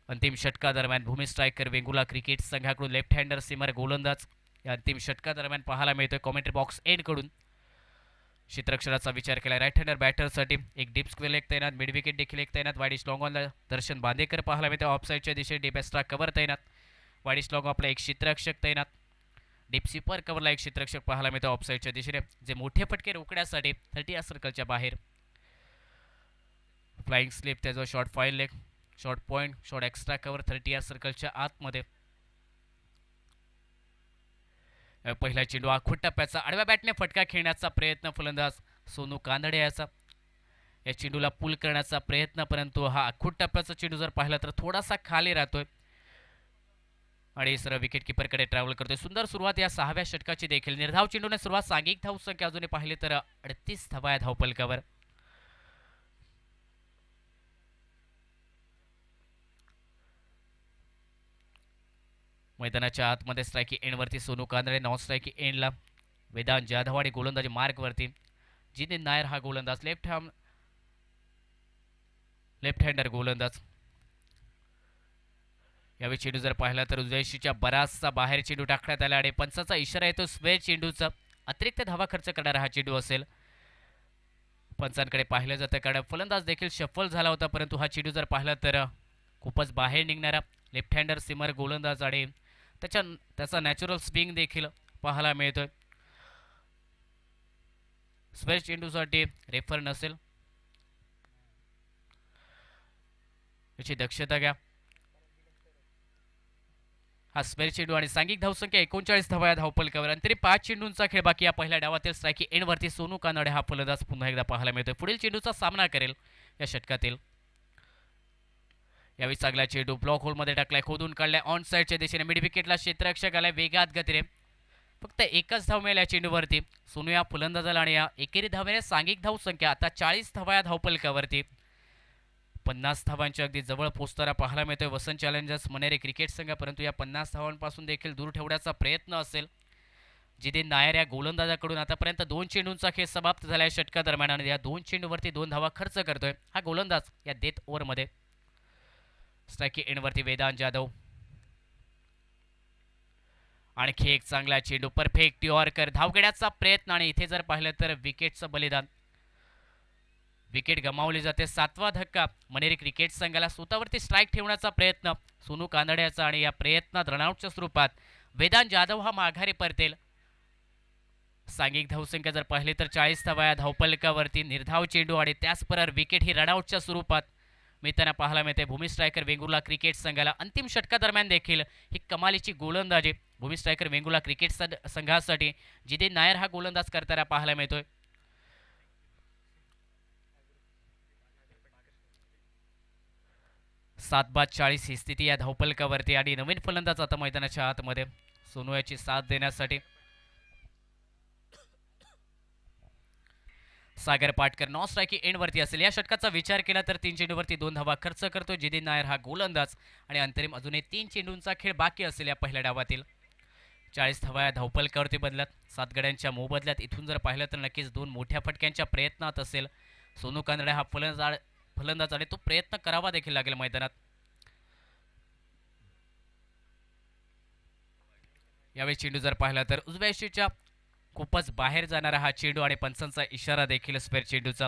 अंतिम षटकादरम्यान भूमी स्ट्रायकर वेंगुर्ला क्रिकेट संघाकडून लेफ्ट हँडर सिमर गोलंदाज या अंतिम षटकादरम्यान पाहायला मिळतोय. कॉमेंट्री बॉक्स एंडकडून क्षेत्ररक्षणाचा विचार केला. राईट हँडर बॅटरसाठी एक डीप स्क्वेअर एक तैनात. मिड विकेट देखील एक तैनात. वाईडिश लॉंग ऑनला दर्शन बांदेकर पाहायला मिळते. ऑफसाईडच्या दिशेने डीप एक्स्ट्रा कव्हर तैनात. वाईडिश लॉंग आपला एक क्षेत्ररक्षक तैनात. डीप स्वीपर कव्हरला एक क्षेत्ररक्षक पाहायला मिळतो ऑफसाईडच्या दिशेने, जे मोठे फटके रोखण्यासाठी 30 या सर्कलच्या बाहेर. फ्लाइंग स्लिप त्याचा short file leg, short point, short extra cover 30 या सर्कलच्या आतमध्ये. पहिला चेंडू आखूट टप्प्याचा आडव्या बॅटने फटका खेळण्याचा प्रयत्न फलंदाज सोनू कानडे याचा. या चेंडूला पुल करण्याचा प्रयत्न, परंतु हा आखूट टप्प्याचा चेंडू जर पाहिला तर थोडासा खाली राहतोय आणि सरळ विकेट किपरकडे ट्रॅव्हल करतोय. सुंदर सुरुवात या 6व्या षटकाची देखील. निर्धाव चेंडूने सुरुवात. सांघिक धावसंख्या अजूनही पाहिली तर 38 धावा या धावपलकावर. मैदानाच्या आतमध्ये स्ट्रायकी एंडवरती सोनू कांदळे, नॉन स्ट्रायकी एंडला वेदांत जाधव आणि गोलंदाजी मार्गवरती जितेन नायर हा गोलंदाज. लेफ्ट हँडर गोलंदाज. यावेळी चेंडू जर पाहिला तर उजव्याशीच्या बराचसा बाहेर चेंडू टाकण्यात आला आणि पंचाचा इशारा येतो स्क्वेअर चेंडूचा. अतिरिक्त धावा खर्च करणारा हा चेंडू असेल. पंचांकडे पाहिलं जातं कारण फलंदाज देखील शफल झाला होता, परंतु हा चेंडू जर पाहिला तर खूपच बाहेर निघणारा लेफ्ट हँडर सिमर गोलंदाज आणि त्याचा नॅचरल स्विंग देखील पाहायला मिळतोय. स्क्वेअर चेंडूसाठी रेफर नसेल याची दक्षता घ्या. हा स्क्वेअर चेंडू आणि सांघिक धावसंख्या 39 धावा या धावपलकावर. अंतरी 5 चेंडूंचा खेळ बाकी या पहिल्या डावातील. स्ट्रायकी एंडवरती सोनू कानडे हा फलंदाज पुन्हा एकदा पाहायला मिळतोय. पुढील चेंडूचा सामना करेल या षटकातील. यावेळी चांगला चेंडू ब्लॉक होलमध्ये टाकलाय, खोदून काढलाय ऑन साईडच्या दिशेने. मिड विकेटला क्षेत्ररक्षक आलाय वेगात गतीने. फक्त एकच धाव मिळाली या चेंडूवरती. सोनू या फलंदाजाला आणि या एकेरी धावेने सांघिक धावसंख्या आता 40 धावा या धावपलकावरती. 50 धावांच्या अगदी जवळ पोहोचताना पाहायला मिळतोय वसंत चॅलेंजर्स मनेरी क्रिकेट संघ, परंतु या 50 धावांपासून देखील दूर ठेवण्याचा प्रयत्न असेल जितेन नायर या गोलंदाजाकडून. आतापर्यंत 2 चेंडूंचा खेळ समाप्त झाला आहे षटकादरम्यान आणि या 2 चेंडूवरती 2 धावा खर्च करतोय हा गोलंदाज या डेथ ओव्हरमध्ये. स्ट्रायकी एंडवरती वेदांत जाधव. आणखी एक चांगला चेंडू, परफेक्ट यॉर्कर. धाव घेण्याचा प्रयत्न आणि इथे जर पाहिलं तर विकेटचं बलिदान. विकेट गमावली जाते. 7वा धक्का मनेरी क्रिकेट संघाला. स्वतःवरती स्ट्राईक ठेवण्याचा प्रयत्न सोनू कानड्याचा आणि या प्रयत्नात रनआउटच्या स्वरूपात वेदांत जाधव हा माघारी परतेल. सांघिक धावसंख्या जर पाहिली तर 40 धावा या धावपलकावरती. निर्धाव चेंडू आणि त्याचबरोबर विकेट ही रनआउटच्या स्वरूपात मिळताना पाहायला मिळते भूमी स्ट्रायकर वेंगुर्ला क्रिकेट संघाला. अंतिम षटकादरम्यान देखील ही कमालीची गोलंदाजी भूमी स्ट्रायकर वेंगुर्ला क्रिकेट संघासाठी जितेन नायर हा गोलंदाज करताना पाहायला मिळतोय. 7-40 ही स्थिती या धावपलकावरती आणि नवीन फलंदाज आता मैदानाच्या आतमध्ये सोनू याची साथ देण्यासाठी. सागर पाटकर नॉन स्ट्रायकी एंडवरती असेल. या षटकाचा विचार केला तर 3 चेंडूवरती 2 धावा खर्च करतो जितेन नायर हा गोलंदाज आणि अंतरिम अजूनही 3 चेंडूंचा खेळ बाकी असेल या पहिल्या डावातील. 40 धावा या धावपलकावरती बदलत 7 गड्यांच्या मोबदल्यात. इथून जर पाहिलं तर नक्कीच 2 मोठ्या फटक्यांच्या प्रयत्नात असेल सोनू कानडे हा फलंदाज आणि तो प्रयत्न करावा देखील लागेल मैदानात. यावेळी चेंडू जर पाहिला तर उजव्या यष्टीच्या खूपच बाहेर जाणारा हा चेंडू आणि पंचांचा इशारा देखील स्पेअर चेंडूचा.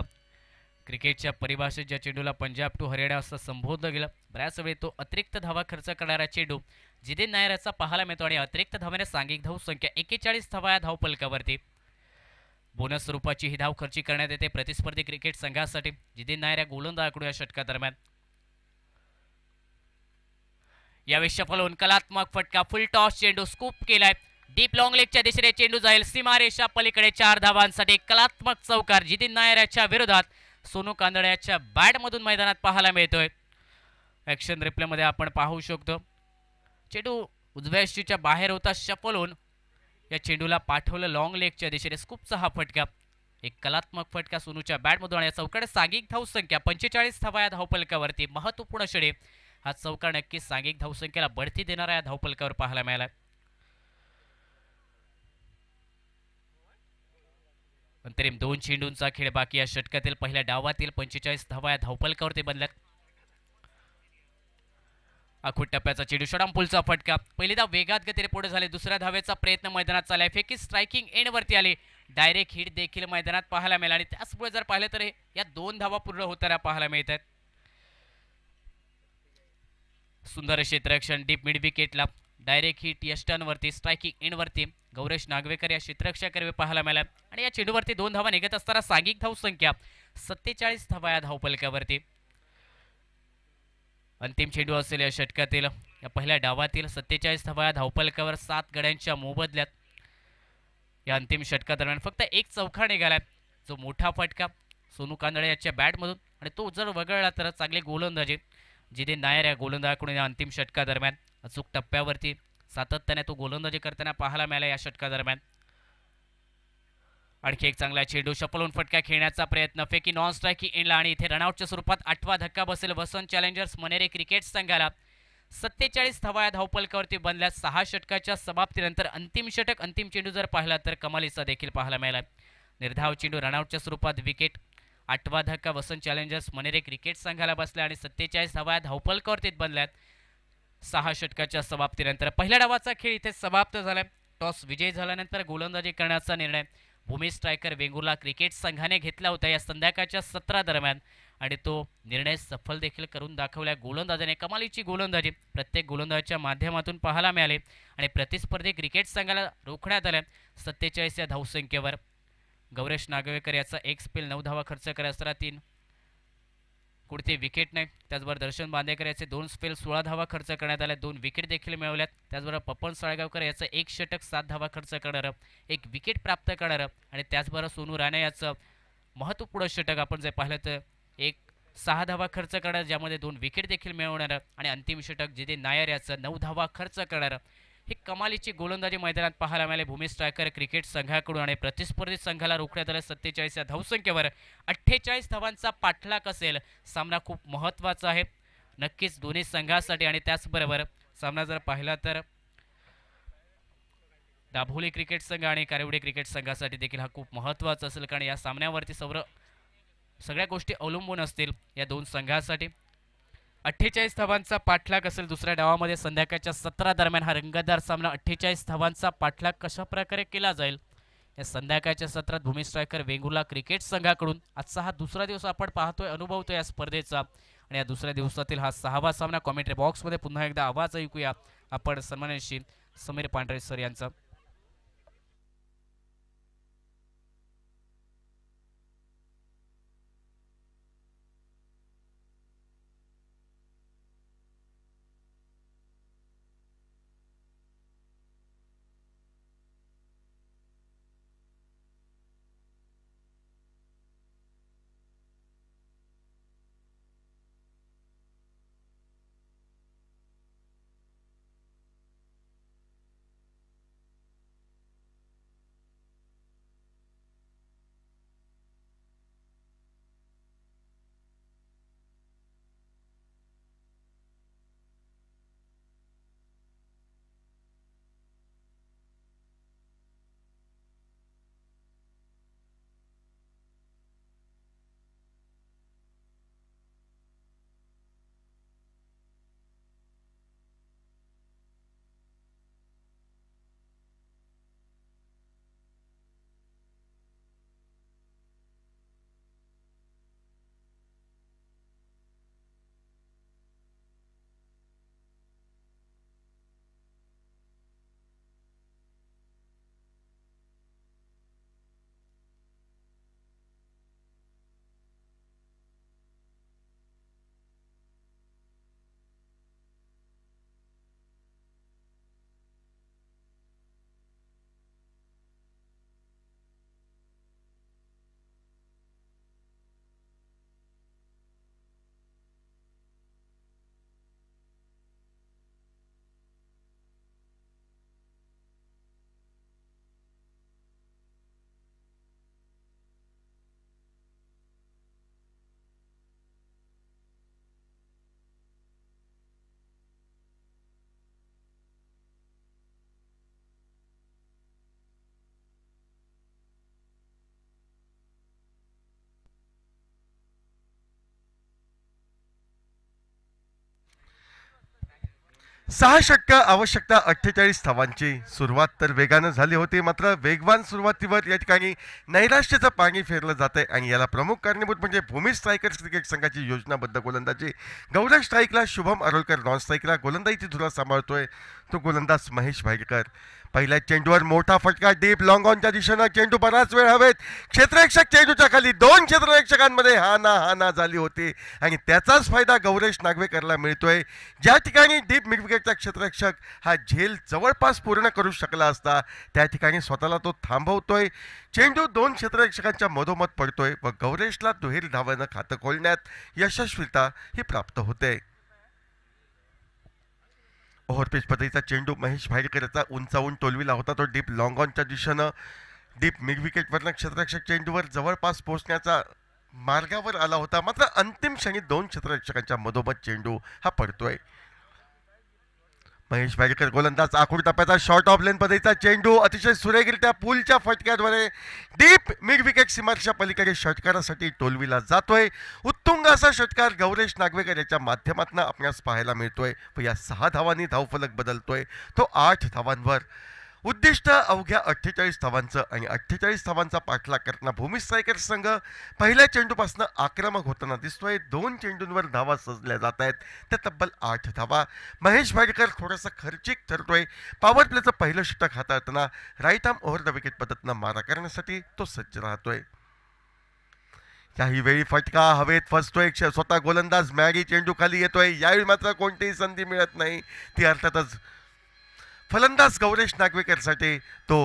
क्रिकेटच्या परिभाषेत ज्या चेंडूला पंजाब टू हरियाणा असं संबोधलं गेलं, बऱ्याच वेळी तो अतिरिक्त धावा खर्च करणारा चेंडू जितेन नायर याचा पाहायला मिळतो आणि अतिरिक्त धावाने सांघिक धावसंख्या 41 धावा या धावपलकावरती. बोनस स्वरूपाची ही धाव खर्ची करण्यात येते प्रतिस्पर्धी क्रिकेट संघासाठी जितेन नायर या गोलंदाजाकडून या षटकादरम्यान. यावेळी सफल होऊन कलात्मक फटका, फुल टॉस चेंडू स्कूप केलाय. डीप लॉंग लेगच्या दिशेने चेंडू जाईल सीमारेषा पलीकडे. 4 धावांसाठी कलात्मक चौकार जितेन नायर याच्या विरोधात सोनू कानडे याच्या बॅटमधून मैदानात पाहायला मिळतोय. ॲक्शन रिप्लेमध्ये आपण पाहू शकतो चेंडू उजव्या यष्टीच्या बाहेर होता. सफल होऊन या चेंडूला पाठवलं लॉंग लेगच्या दिशेने. स्कूपचा हा फटका, एक कलात्मक फटका सोनूच्या बॅटमधून आणि या चौकाने सांघिक धावसंख्या 45 धावा या धावपलकावरती. महत्त्वपूर्ण षडे हा चौकार नक्कीच सांघिक धावसंख्येला बढती देणारा या धावपलकावर पाहायला मिळाला. अंतरिम 2 चेंडूंचा खेळ बाकी या षटकातील पहिल्या डावातील 45 धावा या धावफलकावरती बनल्यात. आखूड टप्प्याचा चेंडू षडांपूलचा फटका. पहिली धाव वेगात गतीने पुढे झाले. दुसऱ्या धावेचा प्रयत्न मैदानात चाललाय. फेकी स्ट्रायकिंग एंडवरती आली. डायरेक्ट हिट देखील मैदानात पाहायला मिळाला आणि त्याचमुळे जर पाहिलं तर या 2 धावा पूर्ण होताना पाहायला मिळत आहेत. सुंदर क्षेत्ररक्षण डीप मिड विकेटला. डायरेक्ट हिट यष्टांवरती स्ट्रायकिंग एंडवरती गौरेश नागवेकर या क्षेत्ररक्षकाकडे पाहायला मिळाला आणि या चेंडूवरती 2 धावा निघत असताना सांघिक धावसंख्या 47 धावा या धावफलकावरती. अंतिम चेंडू असेल या षटकातील या पहिल्या डावातील 47 धावा या धावफलकावर 7 गड्यांच्या मोबदल्यात. या अंतिम षटकादरम्यान फक्त एक चौका निघालाय, जो मोठा फटका सोनू कांदळे याच्या बॅटमधून आणि तो जर वगळला तर चांगले गोलंदाजी जिथे नायर या गोलंदाजाकडून या अंतिम षटकादरम्यान अचूक टप्प्यावरती सातत्याने तो गोलंदाजी करताना पाहायला मिळाला. या षटकादरम्यान आणखी एक चांगला चेंडू शपलून फटका खेळण्याचा प्रयत्न. फेकी नॉन स्ट्रायकिंग एंडला आणि इथे रनआउटच्या स्वरूपात 8वा धक्का बसेल वसंत चॅलेंजर्स मनेरे क्रिकेट संघाला. 47 धावा या धावफलकावरती बनल्या. 6 षटकाच्या समाप्तीनंतर अंतिम षटक अंतिम चेंडू जर पाहिला तर कमालीचा देखील पाहायला मिळाला. निर्धाव चेंडू रनआउटच्या स्वरूपात विकेट. 8वा धक्का वसंत चॅलेंजर्स मनेरे क्रिकेट संघाला बसला आणि 47 धावा या धावफलकावरती बनल्यात. 6 षटकाच्या समाप्तीनंतर पहिल्या डावाचा खेळ इथे समाप्त झाला. टॉस विजय झाल्यानंतर गोलंदाजी करण्याचा निर्णय भूमी स्ट्रायकर वेंगुर्ला क्रिकेट संघाने घेतला होता या संध्याकाळच्या सत्रादरम्यान आणि तो निर्णय सफल देखील करून दाखवल्या. गोलंदाजाने कमालीची गोलंदाजी प्रत्येक गोलंदाजाच्या माध्यमातून पाहायला मिळाले आणि प्रतिस्पर्धी क्रिकेट संघाला रोखण्यात आल्या. 47 या धावसंख्येवर गौरेश नागवेकर याचा एक स्पेल 9 धावा खर्च करत असताना 3 कुठते विकेट नाही. त्याचबरोबर दर्शन बांदेकर याचे 2 स्पेल 16 धावा खर्च करण्यात आल्या. 2 विकेट देखील मिळवल्यात. त्याचबरोबर पप्पन साळगावकर याचं 1 षटक 7 धावा खर्च करणारं 1 विकेट प्राप्त करणारं आणि त्याचबरोबर सोनू राणे याचं महत्त्वपूर्ण षटक आपण जर पाहिलं तर 6 धावा खर्च करणार, ज्यामध्ये 2 विकेट देखील मिळवणारं आणि अंतिम षटक जिथे नायर याचं 9 धावा खर्च करणारं. ही कमालीची गोलंदाजी मैदानात पाहायला मिळाली भूमी स्ट्रायकर क्रिकेट संघाकडून आणि प्रतिस्पर्धी संघाला रोखण्यात आलं. 47 या धावसंख्येवर 48 धावांचा पाठलाग असेल. सामना खूप महत्त्वाचा आहे नक्कीच दोन्ही संघासाठी आणि त्याचबरोबर सामना जर पाहिला तर दाभोली क्रिकेट संघ आणि कारिवडे क्रिकेट संघासाठी देखील हा खूप महत्त्वाचा असेल, कारण या सामन्यावरती सगळ्या गोष्टी अवलंबून असतील या दोन संघांसाठी. 48 धावांचा पाठलाग असेल दुसऱ्या डावामध्ये. संध्याकाळच्या 17 दरम्यान हा रंगतदार सामना 48 धावांचा पाठलाग कशा प्रकारे केला जाईल या संध्याकाळच्या सत्रात भूमी स्ट्रायकर वेंगुर्ला क्रिकेट संघाकडून आजचा हा दुसरा दिवस आपण पाहतोय अनुभवतोय या स्पर्धेचा आणि या दुसऱ्या दिवसातील हा 6वा सामना. कॉमेंट्री बॉक्समध्ये पुन्हा एकदा आवाज ऐकूया आपण सन्माननीय समीर पांढरे सर यांचा. 6 षटकं आवश्यकता 48 धावांची सुरुवात तर वेगानं झाली होती, मात्र वेगवान सुरुवातीवर या ठिकाणी नैराश्याचं पाणी फेरलं जातंय आणि याला प्रमुख कारणीभूत म्हणजे भूमी स्ट्रायकर्स क्रिकेट संघाची योजनाबद्ध गोलंदाजी. गौरव स्ट्राईकला शुभम अरोलकर, नॉन स्ट्राईकला गोलंदाजीची धुरा सांभाळतोय तो गोलंदाज महेश भाईटकर. पहिल्या चेंडूवर मोठा फटका डीप लॉंग ऑनच्या दिशेनं, चेंडू बराच वेळ हवेत, क्षेत्ररक्षक चेंडूच्या खाली, दोन क्षेत्ररक्षकांमध्ये हा ना झाली होती आणि त्याचाच फायदा गौरेश नागवेकरला मिळतोय. ज्या ठिकाणी डीप मिड विकेटचा क्षेत्ररक्षक हा झेल जवळपास पूर्ण करू शकला असता त्या ठिकाणी स्वतःला तो थांबवतोय. चेंडू दोन क्षेत्ररक्षकांच्या मधोमध पडतोय व गौरेशला दुहेरी धावानं खातं खोलण्यात यशस्वीता ही प्राप्त होते. ओव्हरपिच पद्धतीचा चेंडू महेश भाईटकर याचा उंचावून टोलविला होता, तो डीप लॉंग ऑनच्या दिशेनं डीप मिड विकेटवरनं क्षेत्ररक्षक चेंडूवर जवळपास पोहोचण्याचा मार्गावर आला होता, मात्र अंतिम क्षणी दोन क्षेत्ररक्षकांच्या मधोमध चेंडू हा पडतोय. महेश भाईटकर गोलंदाज आखूड टप्प्याचा शॉर्ट ऑफ लेन पद्धतीचा चेंडू अतिशय सुरेखरित्या पूलच्या फटक्याद्वारे डीप मिड विकेट सीमारेषा पलीकडे षटकारासाठी टोलविला जातोय. उत्तुंग असा षटकार गौरेश नागवेकर याच्या माध्यमातून आपल्यास पाहायला मिळतोय व या 6 धावांनी धावफलक बदलतोय तो 8 धावांवर. उद्दिष्ट अवघ्या 48 धावांचं आणि 48 धावांचा पाठलाग करताना भूमी स्ट्रायकर्स संघ पहिल्या चेंडूपासून आक्रमक होताना दिसतोय. 2 चेंडूंवर धावा सजल्या जात आहेत, त्या तब्बल 8 धावा. महेश भाईटकर थोडासा खर्चिक ठरतोय. पॉवर प्लेचं पहिलं षटक हाताळताना right arm over the wicket पद्धतीनं मारा करण्यासाठी तो सज्ज राहतोय. काही वेळी फटका हवेत फसतोय, स्वतः गोलंदाज मॅगी चेंडू खाली येतोय. यावेळी मात्र कोणतीही संधी मिळत नाही, ती अर्थातच फलंदाज गौरेश नागवेकरसाठी तो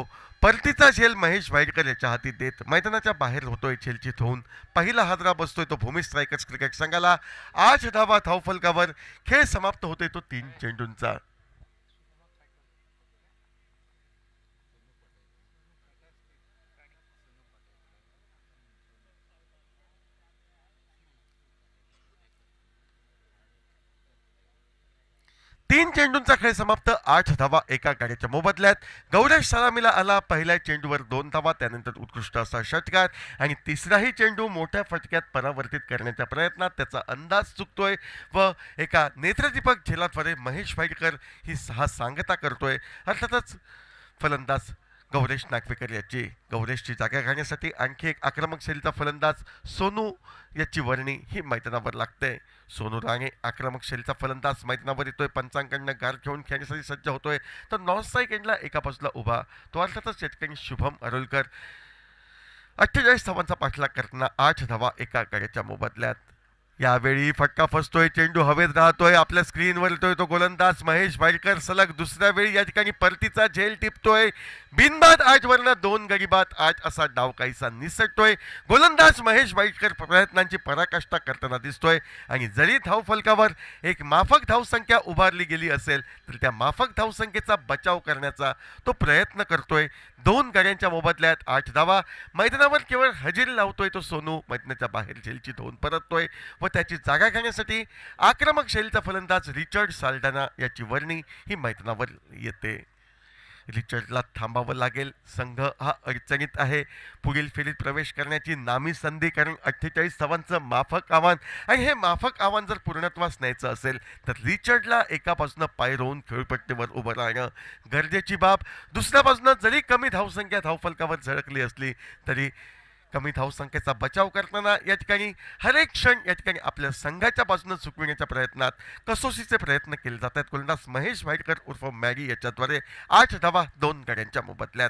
परतीचा झेल महेश भाईटकर याच्या हाती देत मैदानाच्या बाहेर होतोय. झेलचीत होऊन पहिला हादरा बसतोय तो भूमी स्ट्रायकर्स क्रिकेट संघाला. 8 धावा धावफलकावर. खेळ समाप्त होतोय तो 3 चेंडूंचा. तीन चेंडूंचा खेळ समाप्त. 8 धावा एका गाड्याच्या मोबदल्यात. गौरेश सलामीला आला. पहिल्या चेंडूवर 2 धावा, त्यानंतर उत्कृष्ट असा षटकार आणि तिसराही चेंडू मोठ्या फटक्यात परावर्तित करण्याच्या प्रयत्नात त्याचा अंदाज चुकतोय व एका नेत्रदीपक झेलाद्वारे महेश भाईटकर ही 6 सांगता करतोय. अर्थातच फलंदाज गौरेश नागवेकर याची गौरेशची जागा घेण्यासाठी आणखी एक आक्रमक शैलीचा फलंदाज सोनू याची वर्णी ही मैदानावर लागते. सोनू राणे आक्रमक शैलीचा फलंदाज मैदानावर येतोय. पंचांकडनं गार घेऊन खेळण्यासाठी सज्ज होतोय. तर नॉन स्ट्राईक एंडला एका बाजूला उभा तो अर्थातच या ठिकाणी शुभम अरोलकर. 48 धावांचा पाठलाग करताना 8 धावा एका गाड्याच्या मोबदल्यात. यावेळी फटका फसतोय, चेंडू हवेत राहतोय. आपल्या स्क्रीनवर येतोय तो गोलंदाज महेश भाईटकर. सलग दुसऱ्या वेळी या ठिकाणी परतीचा झेल टिपतोय. बिनबाद 8 वरनं 2 गडी बाद 8 असा डाव काहीसा निसटतोय. गोलंदाज महेश भाईटकर प्रयत्नांची पराकाष्ठा करताना दिसतोय आणि जरी धावफलकावर एक माफक धावसंख्या उभारली गेली असेल तर त्या माफक धावसंख्येचा बचाव करण्याचा तो प्रयत्न करतोय. 2 गाड्यांच्या मोबदल्यात 8 धावा. मैदानावर केवळ हजेरी लावतोय तो सोनू. मैदानाच्या बाहेर झेलची धोन परततोय व त्याची जागा घेण्यासाठी आक्रमक शैलीचा फलंदाज रिचर्ड साल्डाना याची वर्णी ही मैदानावर येते. रिचर्डला थांबावं लागेल. संघ हा अडचणीत आहे. पुढील फेरीत प्रवेश करण्याची नामी संधी, कारण 48 धावांचं माफक आव्हान आणि हे माफक आव्हान जर पूर्णत्वास न्यायचं असेल तर रिचर्डला एका बाजूनं पाय रोवून खेळपट्टीवर उभं राहणं गरजेची बाब. दुसऱ्या बाजूनं जरी कमी धावसंख्या धावफलकावर झळकली असली तरी कमी धावसंख्येचा बचाव करताना या ठिकाणी हरेक क्षण या ठिकाणी आपल्या संघाच्या बाजूनं चुकविण्याच्या प्रयत्नात कसोशीचे प्रयत्न केले जात आहेत. गोलंदाज महेश भाईटकर उर्फ मॅगी याच्याद्वारे 8 धावा 2 गाड्यांच्या मोबदल्यात.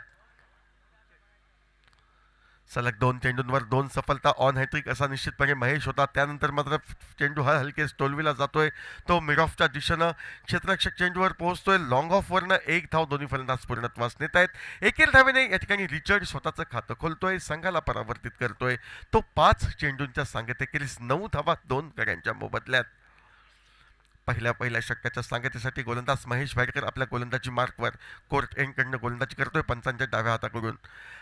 सलग 2 चेंडूंवर 2 सफलता. ऑन हॅट्रिक असा निश्चितपणे महेश होता. त्यानंतर मात्र चेंडू हा हलकेच टोलविला जातोय. तो मिड ऑफच्या दिशेनं क्षेत्ररक्षक चेंडूवर पोहोचतोय. लॉंग ऑफवरनं 1 धाव दोन्ही फलंदाज पूर्णत्वास नेत आहेत. एकेर धावेने या ठिकाणी रिचर्ड स्वतःचं खातं खोलतोय, संघाला परावर्तित करतोय. तो 5 चेंडूंच्या सांगतेखेरीज 9 धावा 2 गड्यांच्या मोबदल्यात. पहिल्या षटकाच्या सांगतेसाठी गोलंदाज महेश भाईटकर आपल्या गोलंदाजी मार्कवर कोर्ट एंडकडनं गोलंदाजी करतोय पंचांच्या डाव्या हाताकडून.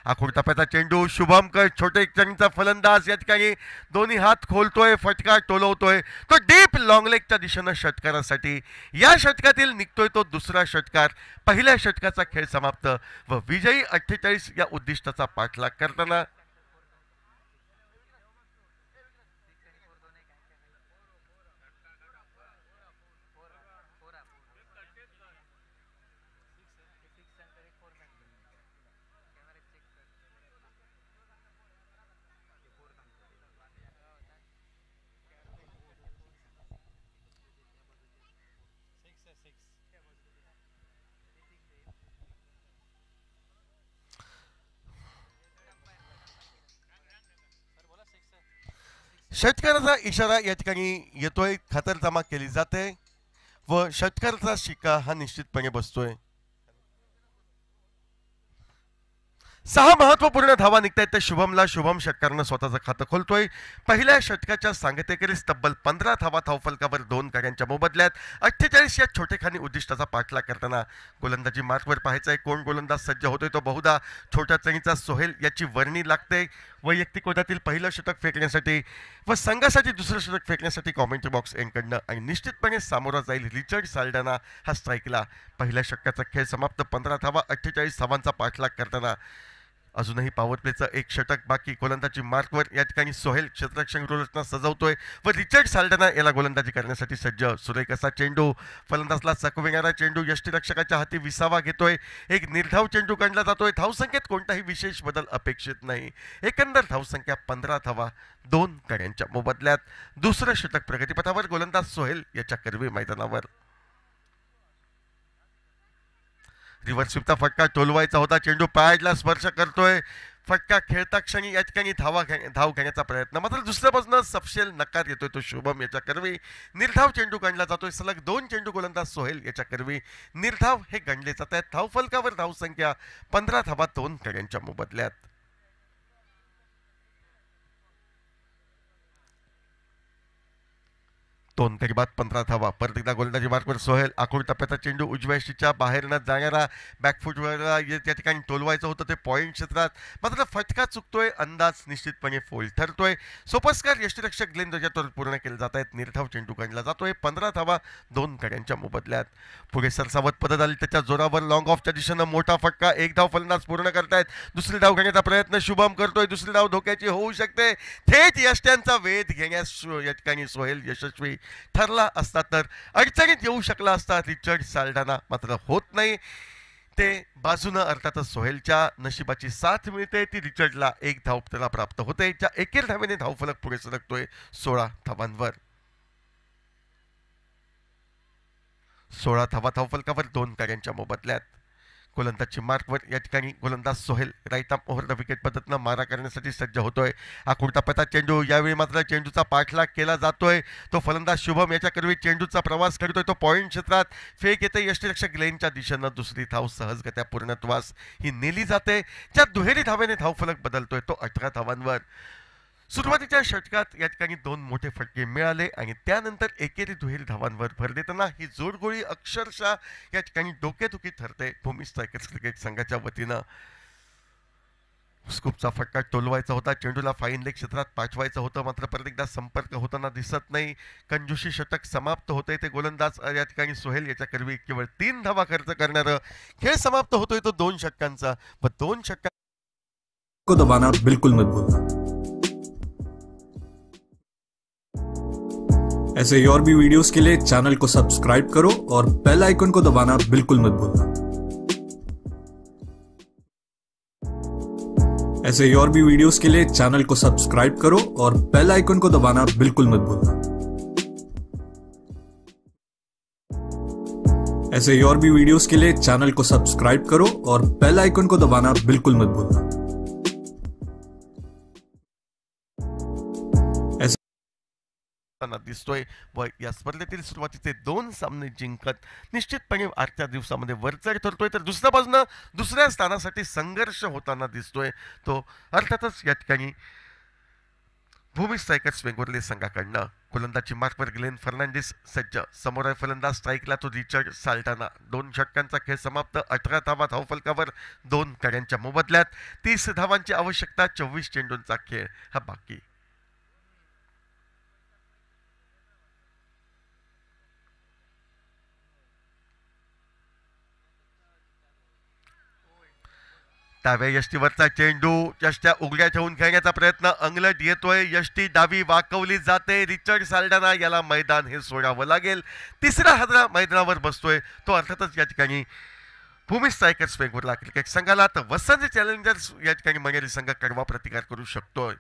आखूड टप्प्याचा चेंडू शुभम कर छोटे चेंडूचा फलंदाज या ठिकाणी दोन्ही हात खोलतोय, फटका टोलवतोय तो डीप लॉंग लेगच्या दिशेनं षटकारासाठी. या षटकातील निघतोय तो दुसरा षटकार. पहिल्या षटकाचा खेळ समाप्त व विजयी 48 या उद्दिष्टाचा पाठलाग करताना षटकाराचा इशारा या ठिकाणी येतोय, खातरजमा केली जाते व षटकाराचा शिक्का हा निश्चितपणे बसतोय. 6 महत्वपूर्ण धावा निघतायत तर शुभम षटकारानं स्वतःचं खातं खोलतोय. पहिल्या षटकाच्या सांगतेखेरीज तब्बल 15 धावा धावफलकावर 2 गड्यांच्या मोबदल्यात. 48 या छोटेखानी उद्दिष्टाचा पाठलाग करताना गोलंदाजी मार्कवर पाहायचा कोण गोलंदाज सज्ज होतोय. तो बहुधा छोट्या चणीचा सोहेल याची वर्णी लागते. वैयक्तिक वर्गातील पहिलं षटक फेकण्यासाठी व संघासाठी दुसरं षटक फेकण्यासाठी कॉमेंट्री बॉक्स एंडकडनं आणि निश्चितपणे सामोरा जाईल रिचर्ड साल्डाना हा स्ट्राईकला. पहिल्या षटकाचा खेळ समाप्त. 15 धावा 48 धावांचा पाठलाग करताना अजूनही पॉवर प्लेचं एक षटक बाकी. गोलंदाजी मार्कवर या ठिकाणी सोहेल क्षेत्ररक्षण रचना सजवतोय व रिचर्ड साल्डाना याला गोलंदाजी करण्यासाठी सज्ज. सुरेख असा चेंडू, फलंदाजला चकविणारा चेंडू यष्टीरक्षकाच्या हाती विसावा घेतोय. एक निर्धाव चेंडू काढला जातोय. धावसंख्येत कोणताही विशेष बदल अपेक्षित नाही. एकंदर धावसंख्या 15 धावा 2 गड्यांच्या मोबदल्यात. दुसरं षटक प्रगतीपथावर. गोलंदाज सोहेल याच्या कर्वी मैदानावर. रिव्हर्स स्वीपचा फटका टोलवायचा होता. चेंडू पॅडला स्पर्श करतोय. फटका खेळता क्षणी या ठिकाणी धाव घेण्याचा प्रयत्न, मात्र दुसऱ्या बाजूनं सपशेल नकार येतोय तो शुभम याच्या करवी. निर्धाव चेंडू गणला जातोय. सलग 2 चेंडू गोलंदाज सोहेल याच्या करवी. निर्धाव हे गणले जात आहेत. धावफलकावर धावसंख्या 15 धावा 2 गड्यांच्या मोबदल्यात. 2 तरी बाद 15 धावा. परत एकदा गोलंदाजी मार्कवर सोहेल. आखूड टप्प्याचा चेंडू उजव्या यष्टीच्या बाहेर न जाणारा बॅकफुटवर त्या ठिकाणी टोलवायचं होतं ते पॉईंट क्षेत्रात, मात्र फटका चुकतोय. अंदाज निश्चितपणे फोल ठरतोय. सोपस्कार यष्टीरक्षक ग्लेन रजातोर पूर्ण केले जात आहेत. निर्धाव चेंडू काढला जातोय. 15 धावा 2 गड्यांच्या मोबदल्यात. पुढे सरसावत पदत आली त्याच्या जोरावर लॉंग ऑफच्या दिशेनं मोठा फटका. एक धाव फलंदाज पूर्ण करतायत. दुसरी धाव घेण्याचा प्रयत्न शुभम करतोय. दुसरी धाव धोक्याची होऊ शकते. थेट यष्ट्यांचा वेध घेण्यास या ठिकाणी सोहेल यशस्वी ठरला असता तर अडचणीत येऊ शकला असता रिचर्ड साल्डाना, मात्र होत नाही. ते बाजूनं अर्थातच सोहेलच्या नशिबाची साथ मिळते. ती रिचर्डला एक धाव त्याला प्राप्त होते. ज्या एकेर धावेने धावफलक पुढे सरकतोय 16 धावांवर. 16 धावा धावफलकावर 2 गड्यांच्या मोबदल्यात. गोलंदाजी मार्कवर या ठिकाणी गोलंदाज Sohail right arm over the wicket पद्धतीनं मारा करण्यासाठी सज्ज होतोय. आखूड टप्प्याचा चेंडू. यावेळी मात्र चेंडूचा पाठलाग केला जातोय. तो फलंदाज शुभम याच्या करवी चेंडूचा प्रवास करतोय. तो पॉईंट क्षेत्रात फेक येते. यष्टीरक्षक ग्लेनच्या दिशेनं दुसरी धाव सहजगत्या पूर्णत्वास ही नेली जाते. ज्या दुहेरी धावेने धावफलक बदलतोय तो 18 धावांवर. सुरुवातीच्या षटकात या ठिकाणी 2 मोठे फटके मिळाले आणि त्यानंतर एकेरी दुहेरी धावांवर भर देताना ही जोडगोळी अक्षरशः या ठिकाणी डोकेदुखी ठरते. भूमी स्ट्रायकर्स क्रिकेट संघाच्या वतीनं स्कूपचा फटका टोलवायचा होता. चेंडूला फाईन लेग क्षेत्रात पाठवायचं होतं, मात्र परत एकदा संपर्क होताना दिसत नाही. कंजूशी षटक समाप्त होते. ते गोलंदाज या ठिकाणी सोहेल याच्या करवी केवळ 3 धावा खर्च करणारं. खेळ समाप्त होतोय तो 2 षटकांचा व 2 षटकां को दबाना बिल्कुल मत भूलना. ऐसे ही और भी वीडियोस के लिए चैनल को सब्सक्राइब करो और बेल आइकन को दबाना बिल्कुल मत भूलना. ऐसे ही और भी वीडियोस के लिए चैनल को सब्सक्राइब करो और बेल आइकन को दबाना बिल्कुल मत भूलना. ऐसे ही और भी वीडियोस के लिए चैनल को सब्सक्राइब करो और बेल आइकन को दबाना बिल्कुल मत भूलना. दिसतोय व या स्पर्धेतील सुरुवातीचे 2 सामने जिंकत निश्चितपणे आजच्या दिवसामध्ये वरचढ ठरतोय. तर दुसऱ्या बाजूनं दुसऱ्या स्थानासाठी संघर्ष होताना दिसतोय तो अर्थातच या ठिकाणी भूमी स्ट्रायकर्स वेंगुर्ले संघाकडनं. गोलंदाजी मार्कवर ग्लेन फर्नांडिस सज्ज. समोर आहे फलंदाज स्ट्राईकला तो रिचर्ड साल्टाना. 2 षटकांचा खेळ समाप्त. 18 धावा धावफलकावर 2 गड्यांच्या मोबदल्यात. 30 धावांची आवश्यकता. 24 चेंडूंचा खेळ हा बाकी. डाव्या यष्टीवरचा चेंडू यष्ट्या उघड्या ठेवून खेळण्याचा प्रयत्न अंगलट येतोय. यष्टी डावी वाकवली जाते. रिचर्ड साल्डाना याला मैदान हे सोडावं लागेल. तिसरा हादरा मैदानावर बसतोय तो अर्थातच या ठिकाणी भूमी स्ट्रायकर्स वेंगुर्ला क्रिकेट संघाला. तर वसंत चॅलेंजर्स या ठिकाणी मनेरी संघ कडवा प्रतिकार करू शकतोय.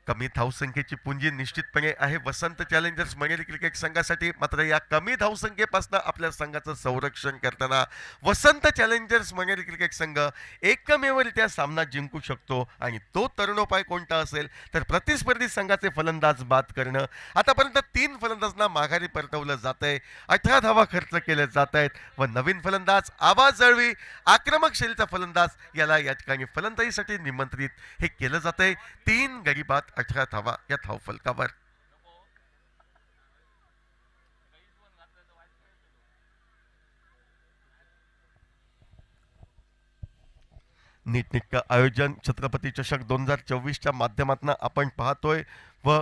कमी धावसंख्येची पुंजी निश्चितपणे आहे वसंत चॅलेंजर्स मनेरी क्रिकेट संघासाठी. मात्र या कमी धावसंख्येपासून आपल्या संघाचं संरक्षण करताना वसंत चॅलेंजर्स मनेरी क्रिकेट संघ एकमेवरित्या सामना जिंकू शकतो आणि तो तरुणोपाय कोणता असेल तर प्रतिस्पर्धी संघाचे फलंदाज बाद करणं. आतापर्यंत 3 फलंदाजांना माघारी परतवलं जात आहे, 18 धावा खर्च केले जात आहेत व नवीन फलंदाज आबा जळवी आक्रमक शैलीचा फलंदाज याला या ठिकाणी फलंदाजीसाठी निमंत्रित हे केलं जात आहे. 3 गडी बाद 18 धावा या धावफलकावर. नीटनेटकं आयोजन छत्रपती चषक 2024च्या माध्यमातून आपण पाहतोय व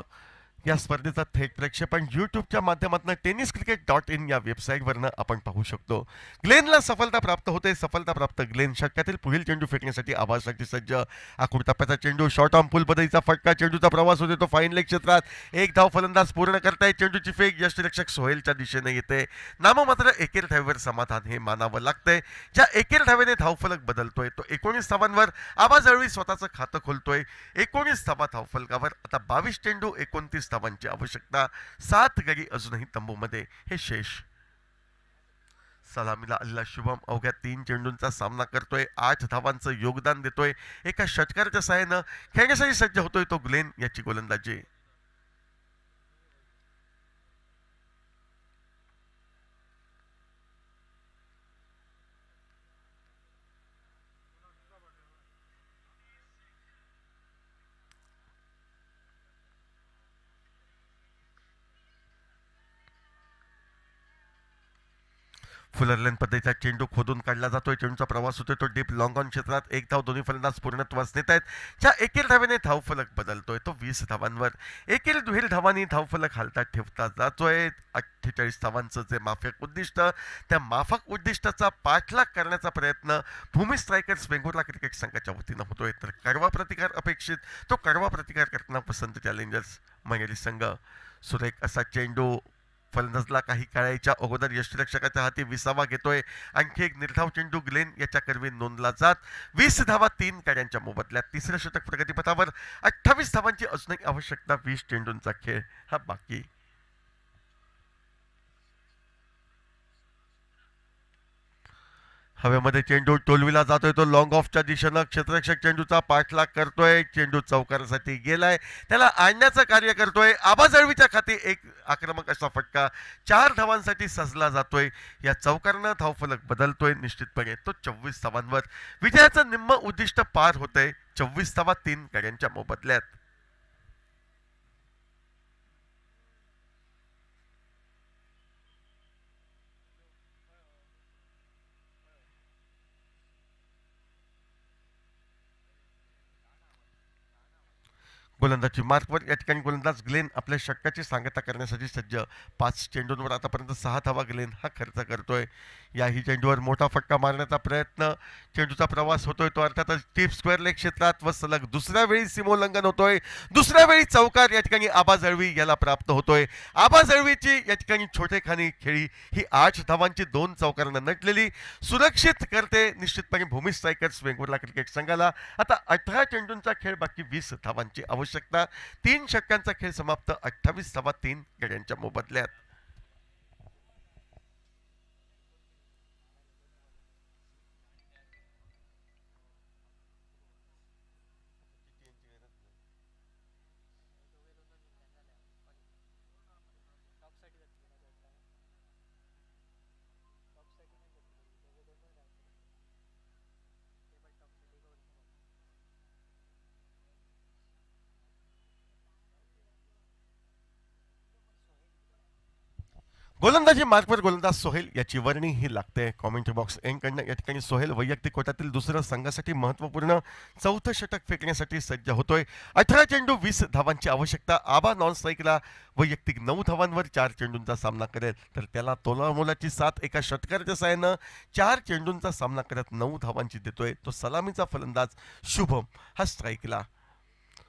या स्पर्धेचा थेट प्रक्षेपण यूट्यूबच्या माध्यमातून tenniscricket.in या वेबसाईटवरनं आपण पाहू शकतो. ग्लेनला सफलता प्राप्त होते. सफलता प्राप्त ग्लेन षटकातील पुढील चेंडू फेकण्यासाठी आवाजसाठी सज्ज. आखूड टप्प्याचा चेंडू शॉर्ट ऑन पुल पद्धतीचा फटका. चेंडूचा प्रवास होतो तो फाईन लेग क्षेत्रात. 1 धाव फलंदाज पूर्ण करताय. चेंडूची फेक यष्टिरक्षक सोहेलच्या दिशेने येते. नाममात्र एकेर धावेवर समाधान हे मानावं लागतंय. ज्या एकेर धावेने धावफलक बदलतोय तो 19 धावांवर आबा जळवी स्वतःचं खातं खोलतोय. 19 धावा धावफलकावर. आता 22 चेंडू 29 धावांची आवश्यकता. 7 गडी अजूनही तंबूमध्ये हे शेष. सलामीला अल्ला शुभम अवघ्या 3 चेंडूंचा सामना करतोय. 8 धावांचं योगदान देतोय. एका षटकाराच्या साहाय्यानं खेळण्यासाठी सज्ज होतोय तो ग्लेन याची गोलंदाजी. फुलरलेन पद्धतीचा चेंडू खोदून काढला जातोय. चेंडूचा प्रवास होतोय तो डीप लॉंग ऑन क्षेत्रात. 1 धाव दोन्ही फलंदाज पूर्णत्वास नेत आहेत. ज्या एकेर धावेने धावफलक बदलतोय तो 20 धावांवर. एकेर दुहेर धावांनी धावफलक हालतात ठेवता जातोय. 48 धावांचं जे माफक उद्दिष्ट त्या माफक उद्दिष्टाचा पाठलाग करण्याचा प्रयत्न भूमी स्ट्रायकर्स वेंगुर्ला क्रिकेट संघाच्या वतीनं होतोय. तर कडवा प्रतिकार अपेक्षित. तो कडवा प्रतिकार करताना वसंत चॅलेंजर्स मनेरी संघ. सुरेख असा चेंडू फलंदाजला काही काळाच्या अगोदर यष्टिरक्षकाच्या हाती 20वा घेतोय. आणखी एक निर्धाव चेंडू ग्लेन याच्या करवी नोंदला जात. 20 धावा 3 काड्यांच्या मोबदल्यात. तिसरं षटक प्रगतीपथावर. 28 धावांची अजूनही आवश्यकता. 20 चेंडूंचा खेळ हा बाकी. हवेमध्ये चेंडू टोलविला जातोय तो लॉंग ऑफच्या दिशेनं. क्षेत्ररक्षक चेंडूचा पाठलाग करतोय. चेंडू चौकारासाठी गेलाय. त्याला आणण्याचं कार्य करतोय. आबा जळवीच्या खाती एक आक्रमक असा फटका 4 धावांसाठी सजला जातोय. या चौकारानं धावफलक बदलतोय निश्चितपणे तो 24 धावांवर. विजयाचं निम्म उद्दिष्ट पार होतंय. 24 धावा 3 गाड्यांच्या मोबदल्यात. गोलंदाजी मार्कवर या ठिकाणी गोलंदाज ग्लेन आपल्या षटकाची सांगता करण्यासाठी सज्ज. 5 चेंडूंवर आतापर्यंत 6 धावा ग्लेन हा खर्च करतोय. याही चेंडूवर मोठा फटका मारण्याचा प्रयत्न. चेंडूचा प्रवास होतोय तो अर्थातच डीप स्क्वेअर लेग क्षेत्रात व सलग दुसऱ्या वेळी सीमोल्लंघन होतोय. दुसऱ्या वेळी चौकार या ठिकाणी आबा जळवी याला प्राप्त होतोय. आबा जळवीची या ठिकाणी छोटेखानी खेळी ही 8 धावांची 2 चौकारांना नटलेली सुरक्षित करते निश्चितपणे भूमी स्ट्रायकर्स वेंगुर्ला क्रिकेट संघाला. आता 18 चेंडूंचा खेळ बाकी. 20 धावांची आवश्यकता. 3 षटकांचा खेळ समाप्त. 28 धावा 3 गड्यांच्या मोबदल्यात. गोलंदाजी मार्कवर गोलंदाज सोहेल याची वर्णी ही लागते. कॉमेंट्री बॉक्स एंडकडनं या ठिकाणी सोहेल वैयक्तिक कोट्यातील दुसरं संघासाठी महत्त्वपूर्ण 4थं षटक फेकण्यासाठी सज्ज होतोय. 18 चेंडू 20 धावांची आवश्यकता. आबा नॉन स्ट्राईकला वैयक्तिक 9 धावांवर 4 चेंडूंचा सामना करेल तर त्याला तोलामोलाची 7 एका षटकाराच्या साहाय्यानं 4 चेंडूंचा सामना करत 9 धावांची देतोय तो सलामीचा फलंदाज शुभम हा स्ट्राईकला.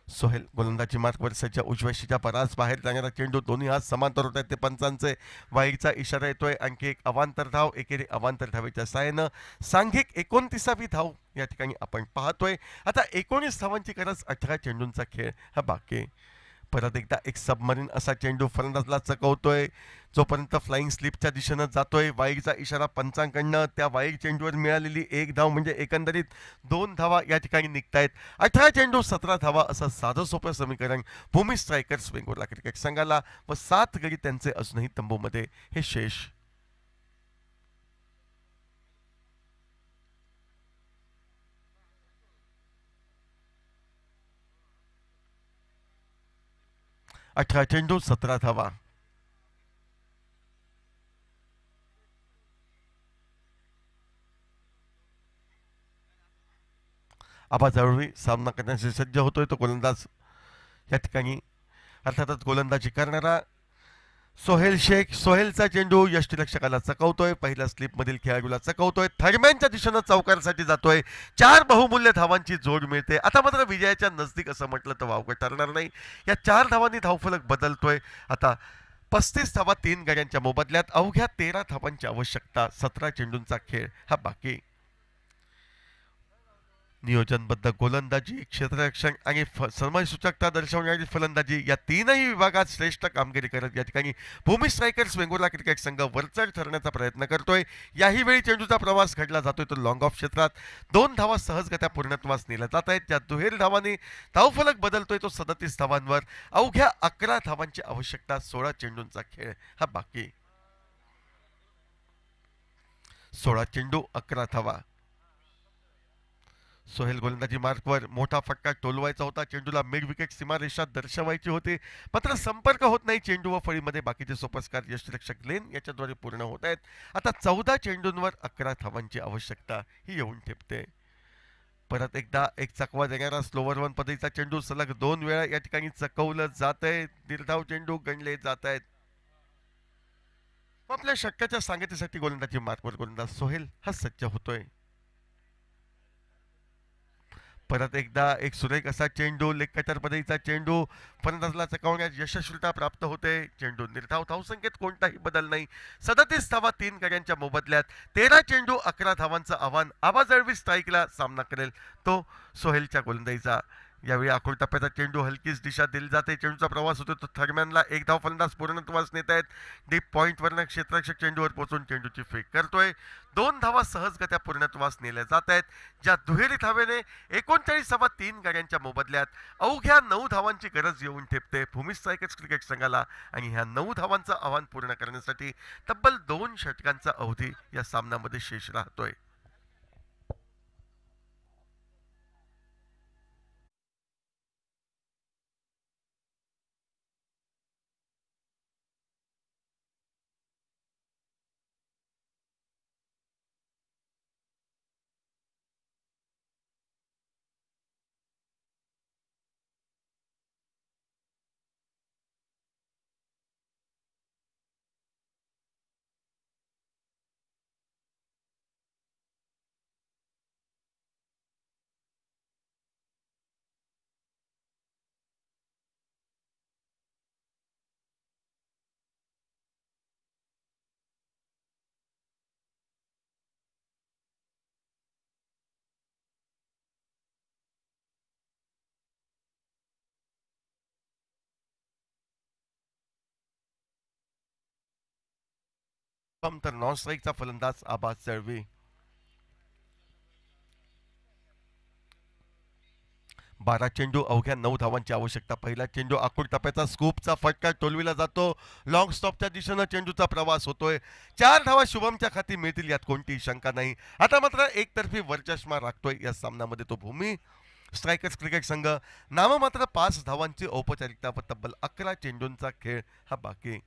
सोहेल गोलंदाजी मार्कवर सज्ज उजव्याशीच्या परास बाहेर जाणारा चेंडू दोन्ही हात समांतर होत आहेत ते पंचांचे वाईटचा इशारा येतोय. आणखी एक अवांतर धाव एकेरी अवांतर धावेच्या साहाय्यानं सांघिक 29वी धाव या ठिकाणी आपण पाहतोय. आता 19 धावांची गरज 18 चेंडूंचा खेळ हा बाकी. परत एकदा एक सबमरीन असा चेंडू फलंदाजला चकवतोय जोपर्यंत फ्लाइंग स्लिपच्या दिशेनं जातोय. वाईडचा इशारा पंचांकडनं त्या वाईड चेंडूवर मिळालेली एक धाव म्हणजे एकंदरीत 2 धावा या ठिकाणी निघतायत. 18 चेंडू 17 धावा असं साधं सोपं समीकरण भूमी स्ट्रायकर्स वेंगुर्ला क्रिकेट संघाला व 7 गडी त्यांचे अजूनही तंबूमध्ये हे शेष. अठरा चेंडू 17 धावा. आबाजवळी सामना करण्यासाठी सज्ज होतोय तो गोलंदाज या ठिकाणी अर्थातच गोलंदाजी करणारा सोहेल शेख. सोहेलचा चेंडू यष्टीरक्षकाला चकवतोय. पहिल्या स्लिपमधील खेळाडूला चकवतोय. थर्मॅनच्या दिशेनं चौकारासाठी जातोय. 4 बहुमूल्य धावांची जोड मिळते. आता मात्र विजयाच्या नजदीक असं म्हटलं तर वावगं ठरणार नाही. या 4 धावांनी धावफलक बदलतोय. आता 35 धावा 3 गड्यांच्या मोबदल्यात अवघ्या 13 धावांची आवश्यकता. 17 चेंडूंचा खेळ हा बाकी. नियोजनबद्ध गोलंदाजी क्षेत्ररक्षण आणि समयसूचकता दर्शवणारी फलंदाजी या तीनही विभागात श्रेष्ठ कामगिरी करत या ठिकाणी भूमी स्ट्रायकर्स वेंगुर्ला क्रिकेट संघ वरचढ ठरण्याचा प्रयत्न करतोय. याही वेळी चेंडूचा प्रवास घडला जातोय तो लॉंग ऑफ क्षेत्रात. 2 धावा सहजगत्या पूर्णत्वास नेल्या जात आहेत. त्या दुहेरी धावांनी धावफलक बदलतोय तो 37 धावांवर. अवघ्या 11 धावांची आवश्यकता. 16 चेंडूंचा खेळ हा बाकी. 16 चेंडू 11 धावा. सोहेल गोलंदाजी मार्कवर मोठा फटका टोलवायचा होता. चेंडूला मिड विकेट सीमारेषा दर्शवायची होती मात्र संपर्क होत नाही. चेंडू व फळीमध्ये बाकीचे सोपस्कार यष्टीरक्षक लेन याच्याद्वारे पूर्ण होत आहेत. आता 14 चेंडूंवर 11 धावांची आवश्यकता ही येऊन ठेपते. परत एकदा एक चकवा देणारा स्लोवर वन पद्धतीचा चेंडू सलग 2 वेळा या ठिकाणी चकवलं जात आहे. निर्धाव चेंडू गणले जात आहेत. आपल्या षटकाच्या सांगतेसाठी गोलंदाजी मार्कवर गोलंदाज सोहेल हा सज्ज होतोय. परत एकदा एक सुरेख असा चेंडू लेग कटर पद्धतीचा चेंडू फलंदाजला चकवण्यात यशस्वीता प्राप्त होते. चेंडू निर्धाव धावसंख्येत कोणताही बदल नाही. 37 धावा 3 गड्यांच्या मोबदल्यात. 13 चेंडू 11 धावांचं आव्हान. आबाजळवी स्ट्राईकला सामना करेल तो सोहेलच्या गोलंदाजीचा. यावेळी आखूड टप्प्याचा चेंडू हलकीच दिशा दिली जाते. चेंडूचा प्रवास होतो तो थर्मॅनला एक धाव फलंदाज पूर्णत्वास नेत आहेत. डीप पॉईंटवरनं क्षेत्ररक्षक चेंडूवर पोहोचून चेंडूची फेक करतोय. 2 धावा सहजगत्या पूर्णत्वास नेल्या जात आहेत. ज्या दुहेरी धावेने 39 धावा 3 गाड्यांच्या मोबदल्यात अवघ्या 9 धावांची गरज येऊन ठेपते भूमी स्ट्रायकर्स क्रिकेट संघाला. आणि ह्या 9 धावांचं आव्हान पूर्ण करण्यासाठी तब्बल 2 षटकांचा अवधी या सामन्यामध्ये शेष राहतोय. तर नॉन स्ट्राईकचा फलंदाज आबाज जळवी. 12 चेंडू अवघ्या 9 धावांची आवश्यकता. पहिला चेंडू आखूड टप्प्याचा स्कूपचा फटका टोलविला जातो. लॉंग स्टॉपच्या दिशेनं चेंडूचा प्रवास होतोय. 4 धावा शुभमच्या खाती मिळतील यात कोणतीही शंका नाही. आता मात्र एकतर्फी वर्चस्व राखतोय या सामन्यामध्ये तो भूमी स्ट्रायकर्स क्रिकेट संघ. नाममात्र 5 धावांची औपचारिकता व तब्बल 11 चेंडूंचा खेळ हा बाकी.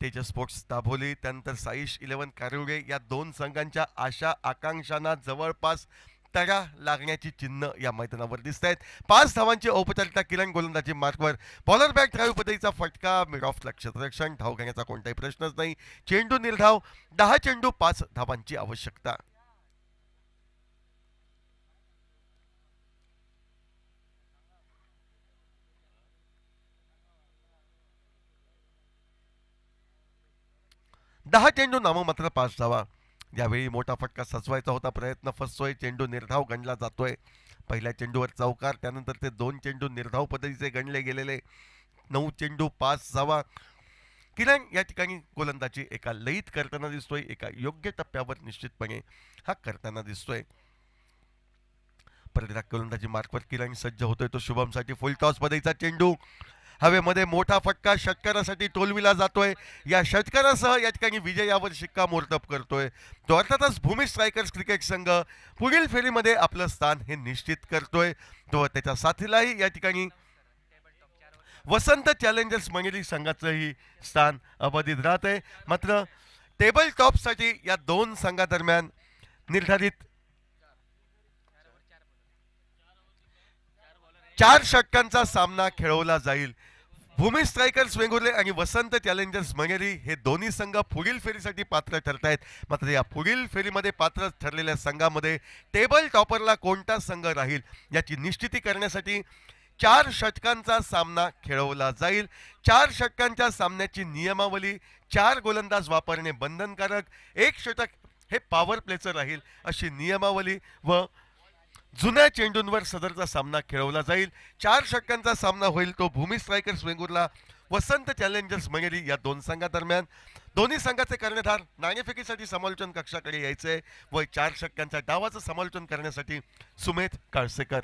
तेजस स्पोर्ट्स दाभोली त्यानंतर साईश 11 कारुडे या 2 संघांच्या आशा आकांक्षांना जवळपास तडा लागण्याची चिन्ह या मैदानावर दिसत आहेत. 5 धावांची औपचारिकता. किरण गोलंदाजी मार्कवर. बॉलर बॅक ड्राईव्ह पद्धतीचा फटका. मिड ऑफ क्षेत्ररक्षण. धाव घेण्याचा कोणताही प्रश्नच नाही. चेंडू निर्धाव. 10 चेंडू 5 धावांची आवश्यकता. 10 चेंडू नाममात्र 5 धावा. यावेळी मोठा फटका सचवायचा होता, प्रयत्न फसतोय, चेंडू निर्धाव गणला जातोय. पहिल्या चेंडूवर चौकार, त्यानंतर ते 2 चेंडू निर्धाव पद्धतीचे गणले गेलेले. 9 चेंडू 5 धावा. किरण या ठिकाणी गोलंदाजी एका लयीत करताना दिसतोय, एका योग्य टप्प्यावर निश्चितपणे हा करताना दिसतोय. परत गोलंदाजी मार्फत किरण सज्ज होतोय. तो शुभमसाठी फुल टॉस पद्धतीचा चेंडू हवेमध्ये, मोठा फटका षटकारासाठी टोलविला जातोय. या षटकारासह या ठिकाणी विजयावर शिक्कामोर्तब करतोय. तो अर्थातच भूमी स्ट्रायकर्स क्रिकेट संघ पुढील फेरीमध्ये आपलं स्थान हे निश्चित करतोय. तो त्याच्या साथीलाही या ठिकाणी वसंत चॅलेंजर्स मंगेरी संघाचंही स्थान अबाधित राहतंय. मात्र टेबल टॉपसाठी या 2 संघादरम्यान निर्धारित 4 षटकांचा सामना खेळवला जाईल. भूमी स्ट्रायकर्स वेंगुर्ले आणि वसंत चॅलेंजर्स मंगेरी हे दोन्ही संघ पुढील फेरीसाठी पात्र ठरत आहेत. मात्र या पुढील फेरीमध्ये पात्र ठरलेल्या संघामध्ये टेबल टॉपरला कोणता संघ राहील याची निश्चिती करण्यासाठी 4 षटकांचा सामना खेळवला जाईल. 4 षटकांच्या सामन्याची नियमावली, 4 गोलंदाज वापरणे बंधनकारक, 1 षटक हे पॉवर प्लेचं राहील अशी नियमावली व जुन्या चेंडूंवर सदरचा सामना खेळवला जाईल. 4 षटकांचा सामना होईल तो भूमी स्ट्रायकर्स वेंगुर्ला वसंत चॅलेंजर्स मंगेरी या 2 संघादरम्यान. दोन्ही संघाचे कर्णधार नाणेफेकीसाठी समालोचन कक्षाकडे यायचे व 4 षटकांच्या डावाचं समालोचन करण्यासाठी सुमेध काळसेकर